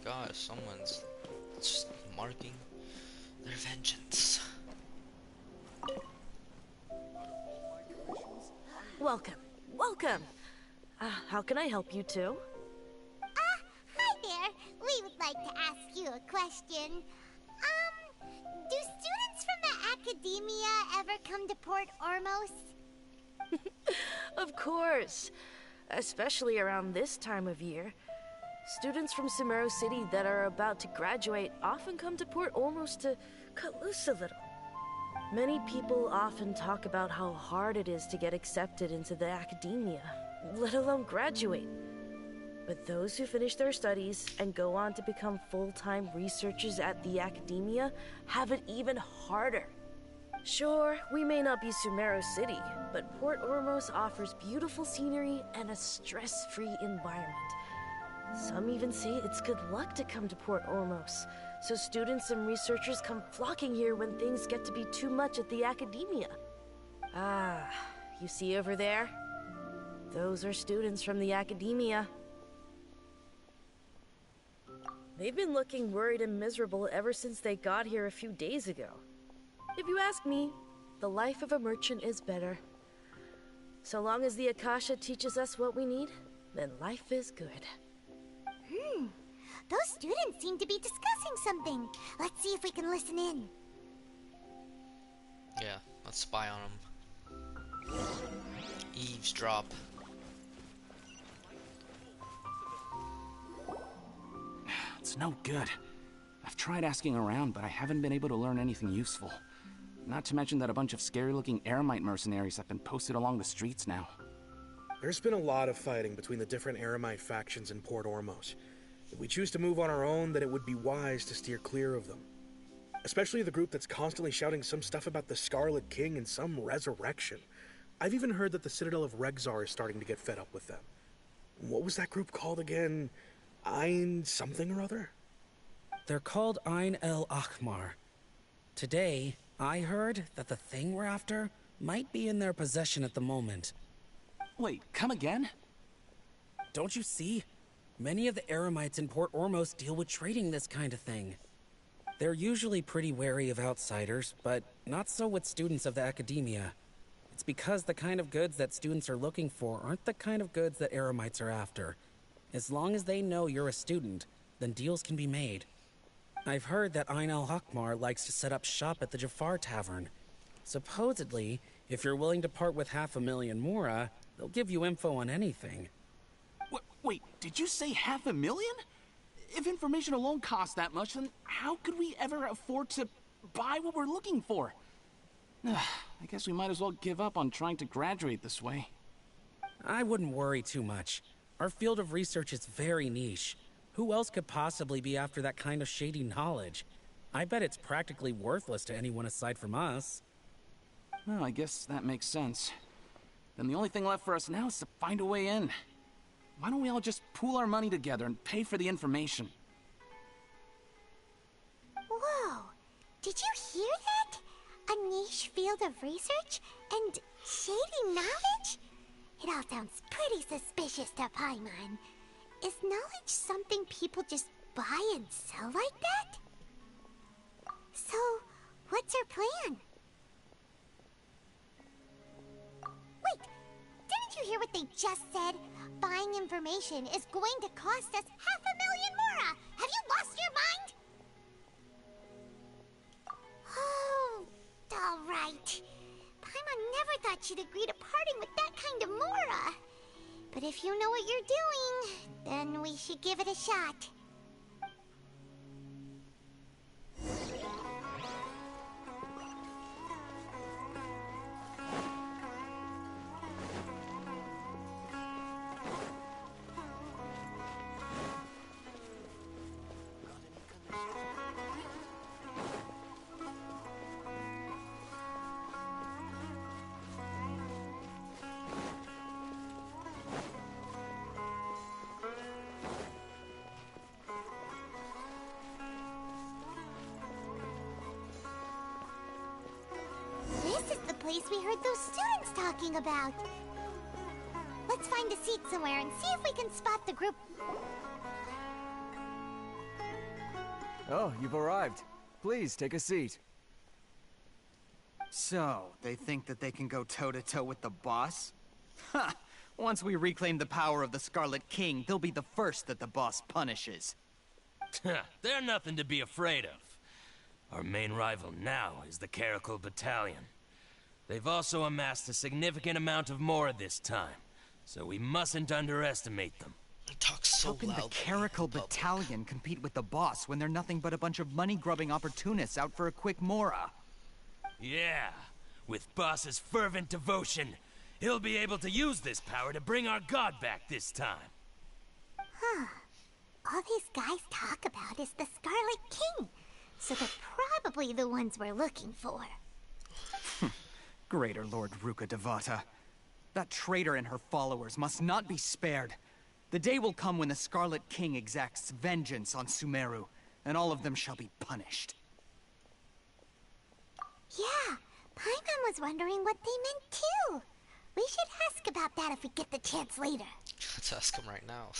Gosh, someone's just marking their vengeance. Welcome, welcome. How can I help you two? Hi there. We would like to a question. Do students from the academia ever come to Port Ormos? Of course. Especially around this time of year. Students from Sumeru City that are about to graduate often come to Port Ormos to cut loose a little. Many people often talk about how hard it is to get accepted into the academia, let alone graduate. But those who finish their studies and go on to become full-time researchers at the academia have it even harder. Sure, we may not be Sumeru City, but Port Ormos offers beautiful scenery and a stress-free environment. Some even say it's good luck to come to Port Ormos, so students and researchers come flocking here when things get to be too much at the academia. Ah, you see over there? Those are students from the academia. They've been looking worried and miserable ever since they got here a few days ago. If you ask me, the life of a merchant is better. So long as the Akasha teaches us what we need, then life is good. Those students seem to be discussing something. Let's see if we can listen in. Yeah, let's spy on them. Eavesdrop. It's no good. I've tried asking around, but I haven't been able to learn anything useful. Not to mention that a bunch of scary-looking Eremite mercenaries have been posted along the streets now. There's been a lot of fighting between the different Eremite factions in Port Ormos. If we choose to move on our own, then it would be wise to steer clear of them. Especially the group that's constantly shouting some stuff about the Scarlet King and some resurrection. I've even heard that the Citadel of Regzar is starting to get fed up with them. What was that group called again? Ein something or other? They're called Ein El Akhmar. Today, I heard that the thing we're after might be in their possession at the moment. Wait, come again? Don't you see? Many of the Eremites in Port Ormos deal with trading this kind of thing. They're usually pretty wary of outsiders, but not so with students of the academia. It's because the kind of goods that students are looking for aren't the kind of goods that Eremites are after. As long as they know you're a student, then deals can be made. I've heard that Ein El Hakmar likes to set up shop at the Jafar Tavern. Supposedly, if you're willing to part with 500,000 mora, they'll give you info on anything. Wait, did you say 500,000? If information alone costs that much, then how could we ever afford to buy what we're looking for? I guess we might as well give up on trying to graduate this way. I wouldn't worry too much. Our field of research is very niche. Who else could possibly be after that kind of shady knowledge? I bet it's practically worthless to anyone aside from us. Well, I guess that makes sense. Then the only thing left for us now is to find a way in. Why don't we all just pool our money together and pay for the information? Whoa! Did you hear that? A niche field of research and shady knowledge? It all sounds pretty suspicious to Paimon. Is knowledge something people just buy and sell like that? So, what's our plan? Wait, didn't you hear what they just said? Buying information is going to cost us 500,000 mora! Have you lost your mind? Oh, alright. Paimon never thought she'd agree to parting with that kind of mora. But if you know what you're doing, then we should give it a shot. This is the place we heard those students talking about. Let's find a seat somewhere and see if we can spot the group. Oh, you've arrived. Please, take a seat. So, they think that they can go toe-to-toe with the boss? Ha! Once we reclaim the power of the Scarlet King, they'll be the first that the boss punishes. They're nothing to be afraid of. Our main rival now is the Caracal Battalion. They've also amassed a significant amount of Mora this time, so we mustn't underestimate them. Talk so How can the loudly. Caracal Battalion compete with the boss when they're nothing but a bunch of money-grubbing opportunists out for a quick Mora? Yeah, with Boss's fervent devotion, he'll be able to use this power to bring our god back this time. Huh. All these guys talk about is the Scarlet King, so they're probably the ones we're looking for. Greater Lord Ruka Devata. That traitor and her followers must not be spared. The day will come when the Scarlet King exacts vengeance on Sumeru, and all of them shall be punished. Yeah, Paimon was wondering what they meant too. We should ask about that if we get the chance later. Let's ask him right now.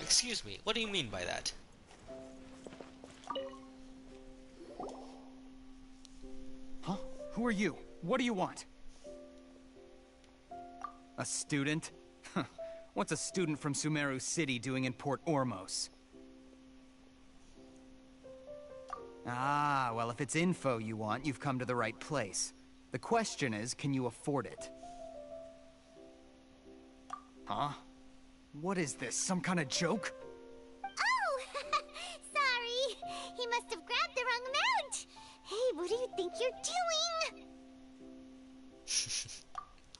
Excuse me, what do you mean by that? Huh? Who are you? What do you want? A student? What's a student from Sumeru City doing in Port Ormos? Ah, well, if it's info you want, you've come to the right place. The question is, can you afford it? Huh? What is this, some kind of joke? Oh! Sorry! He must have grabbed the wrong amount! Hey, what do you think you're doing?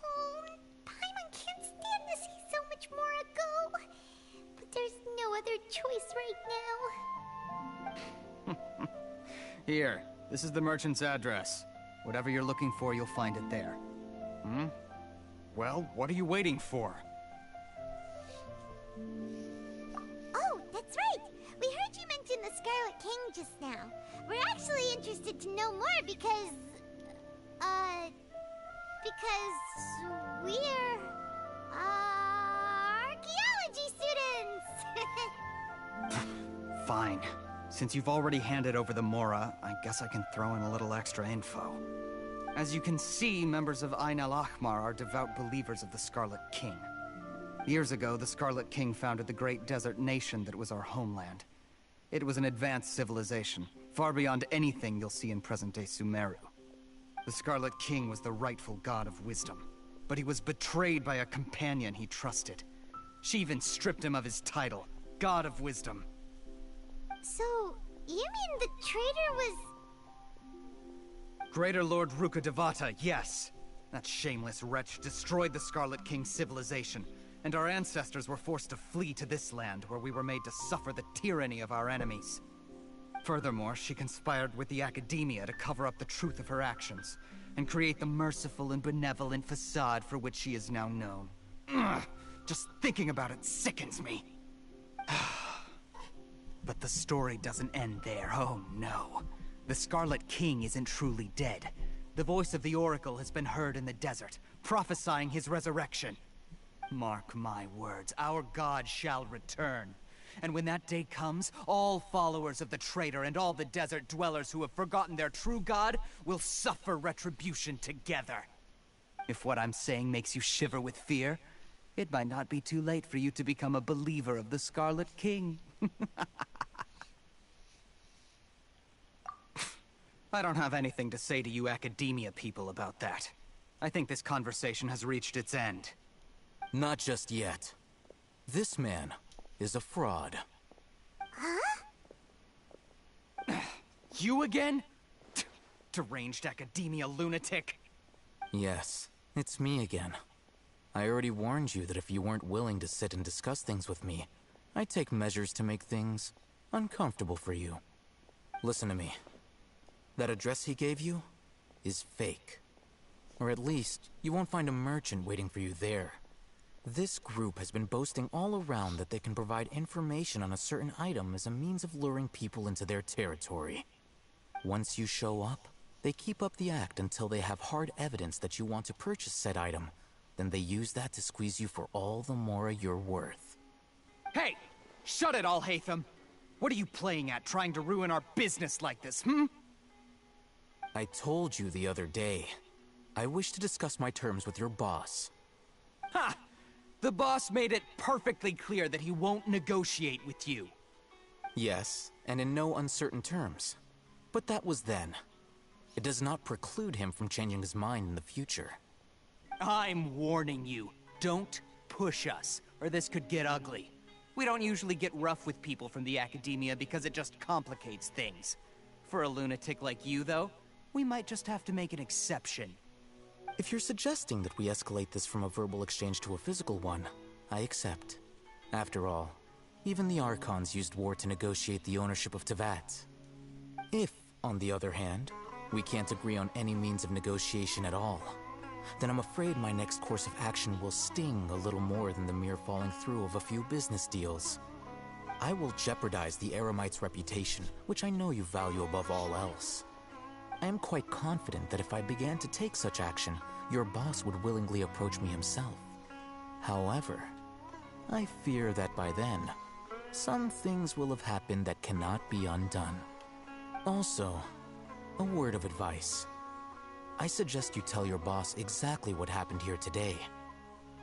Oh, Paimon can't stand to see so much more go. But there's no other choice right now. Here, this is the merchant's address. Whatever you're looking for, you'll find it there. Hmm? Well, what are you waiting for? Oh, that's right! We heard you mention the Scarlet King just now. We're actually interested to know more because we're, archaeology students! Fine. Since you've already handed over the Mora, I guess I can throw in a little extra info. As you can see, members of Ain al-Ahmar are devout believers of the Scarlet King. Years ago, the Scarlet King founded the great desert nation that was our homeland. It was an advanced civilization, far beyond anything you'll see in present-day Sumeru. The Scarlet King was the rightful god of wisdom, but he was betrayed by a companion he trusted. She even stripped him of his title, God of Wisdom. So, you mean the traitor was... Greater Lord Ruka Devata, yes. That shameless wretch destroyed the Scarlet King's civilization, and our ancestors were forced to flee to this land where we were made to suffer the tyranny of our enemies. Furthermore, she conspired with the Academia to cover up the truth of her actions, and create the merciful and benevolent facade for which she is now known. Ugh, just thinking about it sickens me. But the story doesn't end there, oh no. The Scarlet King isn't truly dead. The voice of the Oracle has been heard in the desert, prophesying his resurrection. Mark my words, our god shall return. And when that day comes, all followers of the traitor and all the desert dwellers who have forgotten their true god will suffer retribution together. If what I'm saying makes you shiver with fear, it might not be too late for you to become a believer of the Scarlet King. I don't have anything to say to you Academia people about that. I think this conversation has reached its end. Not just yet. This man is a fraud. Huh? You again? Deranged Academia lunatic. Yes, it's me again. I already warned you that if you weren't willing to sit and discuss things with me, I'd take measures to make things uncomfortable for you. Listen to me. That address he gave you is fake. Or at least, you won't find a merchant waiting for you there. This group has been boasting all around that they can provide information on a certain item as a means of luring people into their territory. Once you show up, they keep up the act until they have hard evidence that you want to purchase said item. Then they use that to squeeze you for all the Mora you're worth. Hey! Shut it, Al-Haytham! What are you playing at, trying to ruin our business like this, hmm? I told you the other day. I wish to discuss my terms with your boss. Ha! The boss made it perfectly clear that he won't negotiate with you. Yes, and in no uncertain terms. But that was then. It does not preclude him from changing his mind in the future. I'm warning you. Don't push us, or this could get ugly. We don't usually get rough with people from the academia because it just complicates things. For a lunatic like you, though, we might just have to make an exception. If you're suggesting that we escalate this from a verbal exchange to a physical one, I accept. After all, even the Archons used war to negotiate the ownership of Teyvat. If, on the other hand, we can't agree on any means of negotiation at all, then I'm afraid my next course of action will sting a little more than the mere falling through of a few business deals. I will jeopardize the Eremites' reputation, which I know you value above all else. I am quite confident that if I began to take such action, your boss would willingly approach me himself. However, I fear that by then, some things will have happened that cannot be undone. Also, a word of advice. I suggest you tell your boss exactly what happened here today.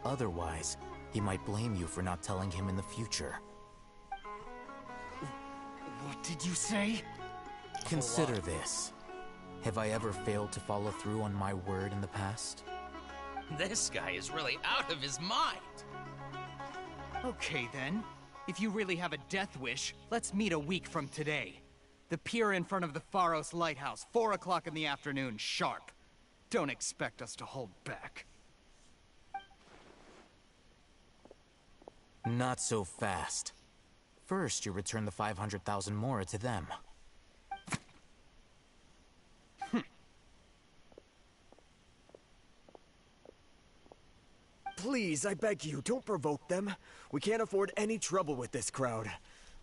Otherwise, he might blame you for not telling him in the future. What did you say? Consider this. Have I ever failed to follow through on my word in the past? This guy is really out of his mind. Okay then. If you really have a death wish, let's meet a week from today. The pier in front of the Pharos Lighthouse, 4 o'clock in the afternoon, sharp. Don't expect us to hold back. Not so fast. First, you return the 500,000 Mora to them. Please, I beg you, don't provoke them. We can't afford any trouble with this crowd.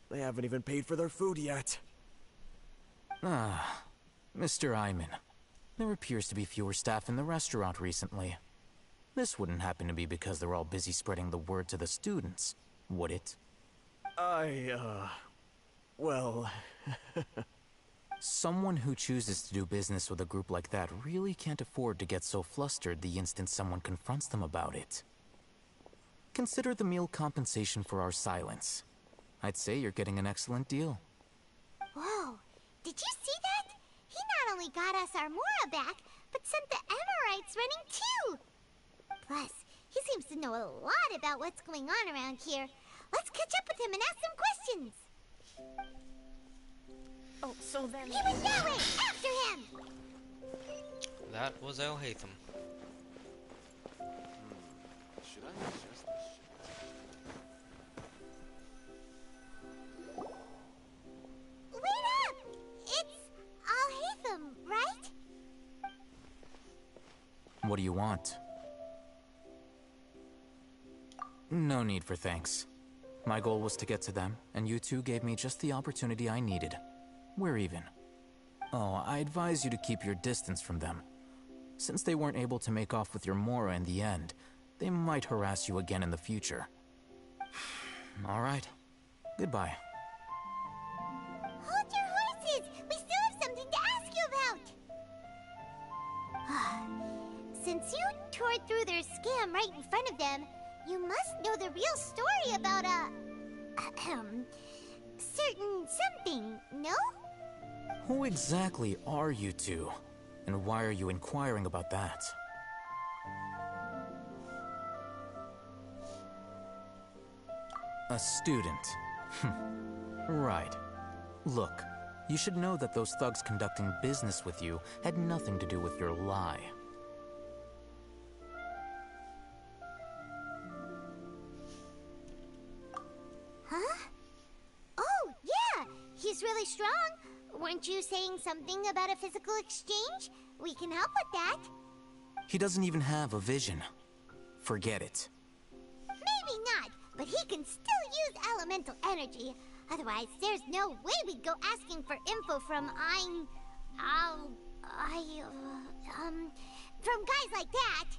They haven't even paid for their food yet. Ah, Mr. Iman. There appears to be fewer staff in the restaurant recently. This wouldn't happen to be because they're all busy spreading the word to the students, would it? Well... Someone who chooses to do business with a group like that really can't afford to get so flustered the instant someone confronts them about it. Consider the meal compensation for our silence. I'd say you're getting an excellent deal. Whoa, did you see that? He not only got us our Mora back, but sent the Emirites running too! Plus, he seems to know a lot about what's going on around here. Let's catch up with him and ask some questions! Oh, so then... He went that way! After him! That was El Hatham. Should I adjust this shit? Wait up! It's Al Hatham, right? What do you want? No need for thanks. My goal was to get to them, and you two gave me just the opportunity I needed. We're even. Oh, I advise you to keep your distance from them. Since they weren't able to make off with your Mora in the end, they might harass you again in the future. All right. Goodbye. Hold your horses! We still have something to ask you about! Since you tore through their scam right in front of them, you must know the real story about certain something, no? Who exactly are you two? And why are you inquiring about that? A student. Right. Look, you should know that those thugs conducting business with you had nothing to do with your lie. Huh? Oh, yeah! He's really strong. Weren't you saying something about a physical exchange? We can help with that. He doesn't even have a vision. Forget it. Maybe not, but he can still use elemental energy. Otherwise, there's no way we'd go asking for info from from guys like that.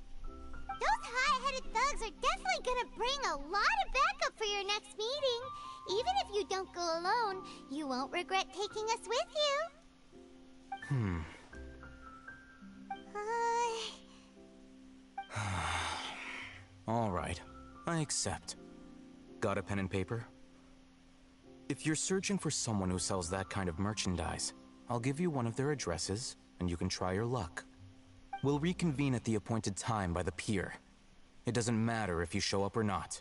Those high-headed thugs are definitely gonna bring a lot of backup for your next meeting. Even if you don't go alone, you won't regret taking us with you. Huh? All right. I accept. Got a pen and paper? If you're searching for someone who sells that kind of merchandise, I'll give you one of their addresses, and you can try your luck. We'll reconvene at the appointed time by the pier. It doesn't matter if you show up or not.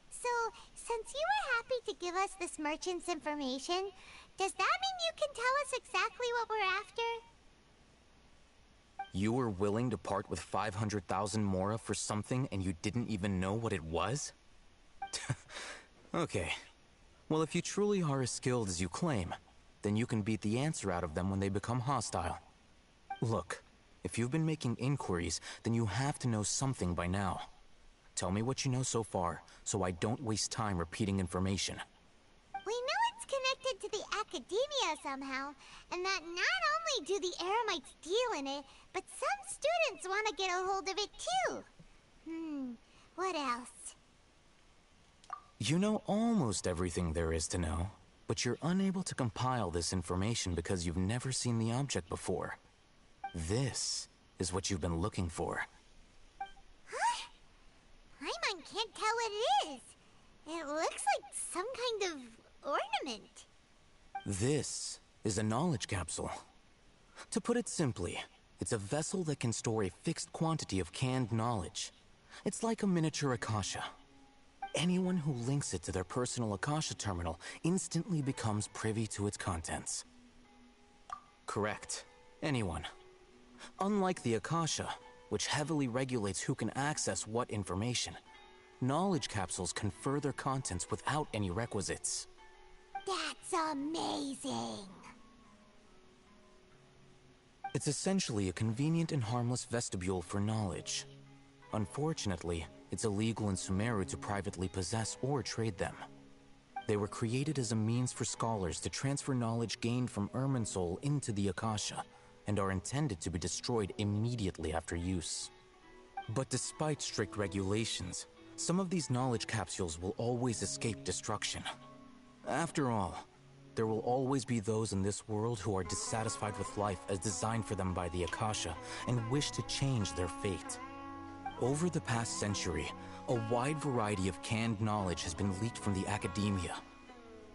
So, since you were happy to give us this merchant's information, does that mean you can tell us exactly what we're after? You were willing to part with 500,000 mora for something and you didn't even know what it was? Okay. Well, if you truly are as skilled as you claim, then you can beat the answer out of them when they become hostile. Look, if you've been making inquiries, then you have to know something by now. Tell me what you know so far, so I don't waste time repeating information. We know it's connected to the academia somehow, and that not only do the Eremites deal in it, but some students want to get a hold of it too. What else? You know almost everything there is to know, but you're unable to compile this information because you've never seen the object before. This is what you've been looking for. Huh? Paimon can't tell what it is. It looks like some kind of ornament. This is a knowledge capsule. To put it simply, it's a vessel that can store a fixed quantity of canned knowledge. It's like a miniature Akasha. Anyone who links it to their personal Akasha terminal instantly becomes privy to its contents. Correct. Anyone. Unlike the Akasha, which heavily regulates who can access what information, knowledge capsules confer their contents without any requisites. That's amazing! It's essentially a convenient and harmless vestibule for knowledge. Unfortunately, it's illegal in Sumeru to privately possess or trade them. They were created as a means for scholars to transfer knowledge gained from Irminsul into the Akasha, and are intended to be destroyed immediately after use. But despite strict regulations, some of these knowledge capsules will always escape destruction. After all, there will always be those in this world who are dissatisfied with life as designed for them by the Akasha and wish to change their fate. Over the past century, a wide variety of canned knowledge has been leaked from the academia.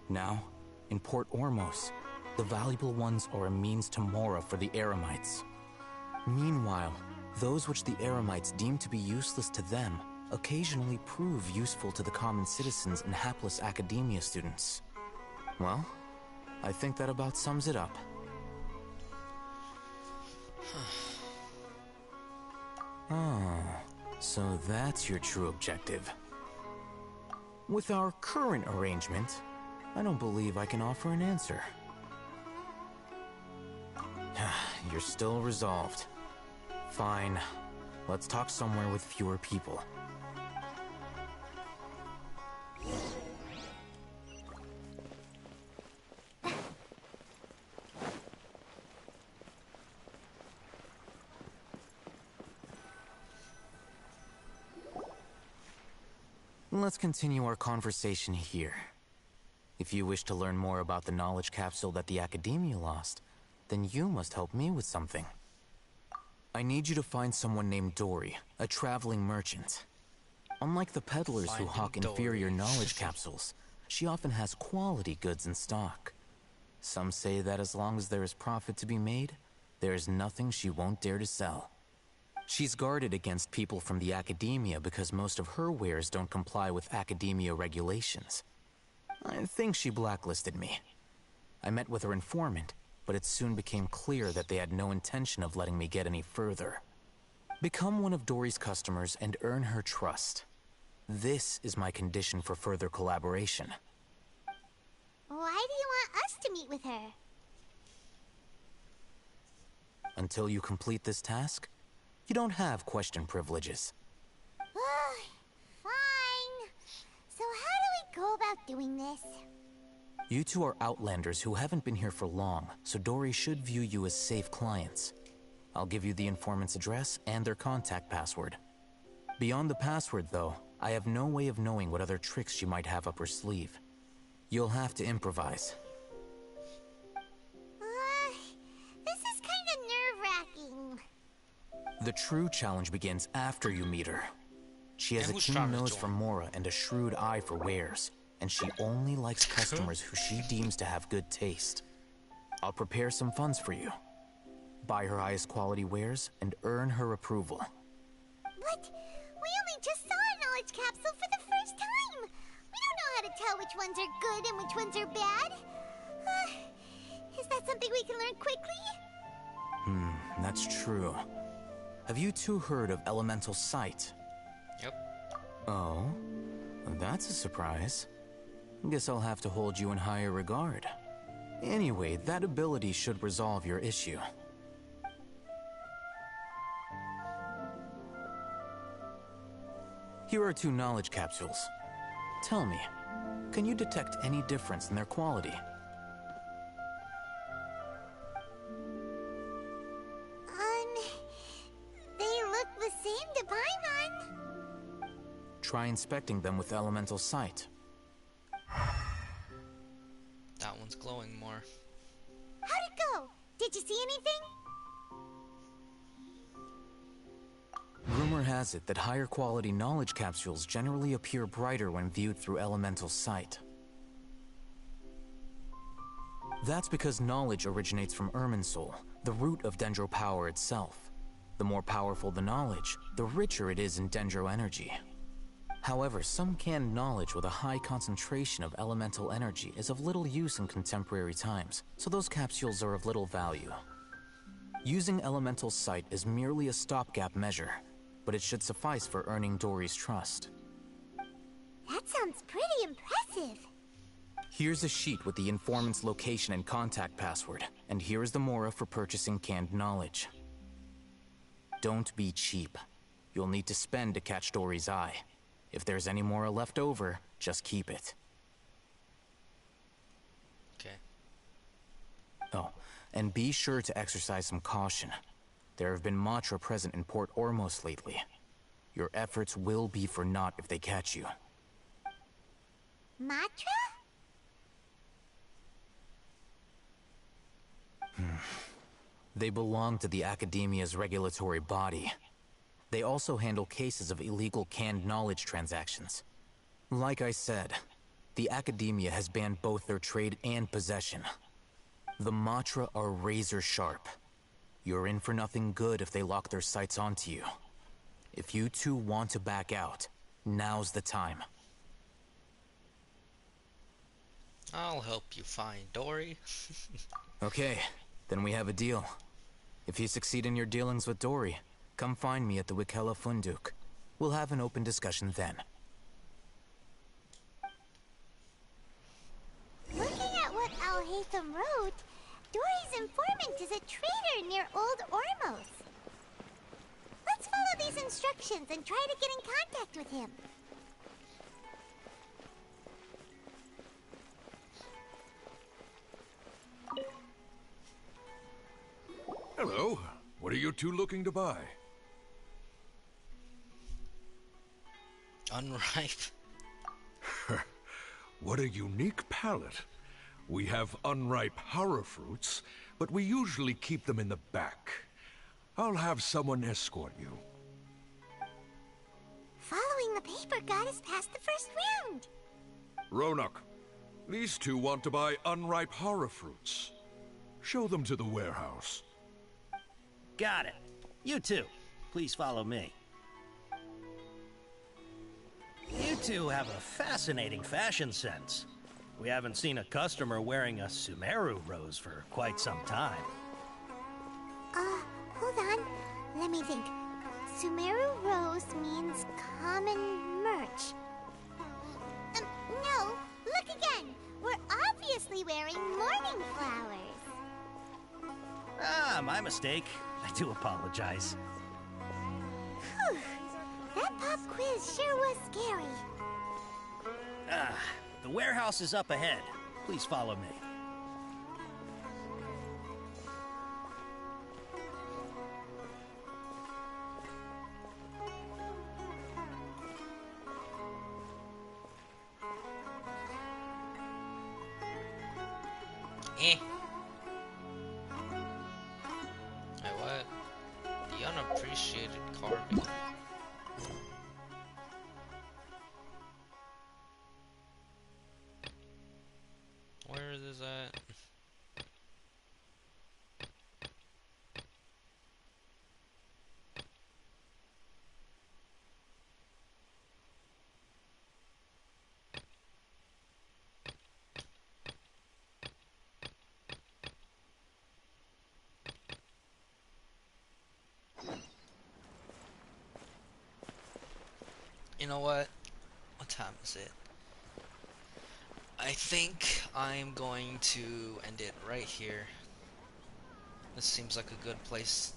Now, in Port Ormos, the valuable ones are a means to mora for the Eremites. Meanwhile, those which the Eremites deem to be useless to them occasionally prove useful to the common citizens and hapless academia students. Well, I think that about sums it up. So that's your true objective. With our current arrangement, I don't believe I can offer an answer. You're still resolved. Fine. Let's talk somewhere with fewer people. Let's continue our conversation here. If you wish to learn more about the knowledge capsule that the Academia lost, then you must help me with something. I need you to find someone named Dory, a traveling merchant. Unlike the peddlers who hawk inferior knowledge capsules, she often has quality goods in stock. Some say that as long as there is profit to be made, there is nothing she won't dare to sell. She's guarded against people from the Academia because most of her wares don't comply with Academia regulations. I think she blacklisted me. I met with her informant, but it soon became clear that they had no intention of letting me get any further. Become one of Dory's customers and earn her trust. This is my condition for further collaboration. Why do you want us to meet with her? Until you complete this task, you don't have question privileges. Fine. So how do we go about doing this? You two are outlanders who haven't been here for long, so Dory should view you as safe clients. I'll give you the informant's address and their contact password. Beyond the password, though, I have no way of knowing what other tricks she might have up her sleeve. You'll have to improvise. This is kind of nerve-wracking. The true challenge begins after you meet her. She has And a who's keen trying to nose join? for Mora and a shrewd eye for wares, and she only likes customers who she deems to have good taste. I'll prepare some funds for you. Buy her highest quality wares and earn her approval. What? We only just saw a knowledge capsule for the first time. We don't know how to tell which ones are good and which ones are bad. Is that something we can learn quickly? That's true. Have you two heard of elemental sight? Yep. Oh, that's a surprise. Guess I'll have to hold you in higher regard. Anyway, that ability should resolve your issue. Here are 2 knowledge capsules. Tell me, can you detect any difference in their quality? They look the same to Paimon. Try inspecting them with elemental sight. That one's glowing more. How'd it go? Did you see anything? Rumor has it that higher quality knowledge capsules generally appear brighter when viewed through elemental sight. That's because knowledge originates from Irminsul, the root of Dendro power itself. The more powerful the knowledge, the richer it is in Dendro energy. However, some canned knowledge with a high concentration of elemental energy is of little use in contemporary times, so those capsules are of little value. Using elemental sight is merely a stopgap measure, but it should suffice for earning Dory's trust. That sounds pretty impressive. Here's a sheet with the informant's location and contact password, and here is the Mora for purchasing canned knowledge. Don't be cheap. You'll need to spend to catch Dory's eye. If there's any Mora left over, just keep it. Okay. Oh, and be sure to exercise some caution. There have been Matra present in Port Ormos lately. Your efforts will be for naught if they catch you. Matra? They belong to the Academia's regulatory body. They also handle cases of illegal canned knowledge transactions. Like I said, the Academia has banned both their trade and possession. The Matra are razor sharp. You're in for nothing good if they lock their sights onto you. If you two want to back out, now's the time. I'll help you find Dory. Okay, then we have a deal. If you succeed in your dealings with Dory, come find me at the Wikela Funduk. We'll have an open discussion then. Looking at what Al-Haytham wrote, Dory's informant is a traitor near Old Ormos. Let's follow these instructions and try to get in contact with him. Hello. What are you two looking to buy? Unripe. What a unique palate. We have unripe horror fruits, but we usually keep them in the back. I'll have someone escort you. Following the paper got us past the first round. Ronak, these two want to buy unripe horror fruits. Show them to the warehouse. Got it. You two, please follow me. You two have a fascinating fashion sense. We haven't seen a customer wearing a Sumeru rose for quite some time. Hold on. Let me think. Sumeru rose means common merch. No. Look again. We're obviously wearing morning flowers. Ah, my mistake. I do apologize. Whew. That pop quiz sure was scary. Ah, the warehouse is up ahead. Please follow me. Eh. Hey, what? The unappreciated carving. is that? You know what? What time is it? I think I'm going to end it right here. This seems like a good place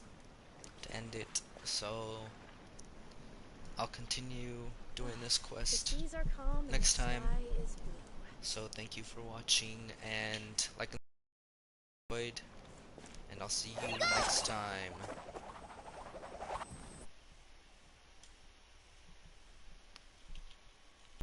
to end it. So I'll continue doing this quest next time. So thank you for watching, and like and enjoyed, and I'll see you next time.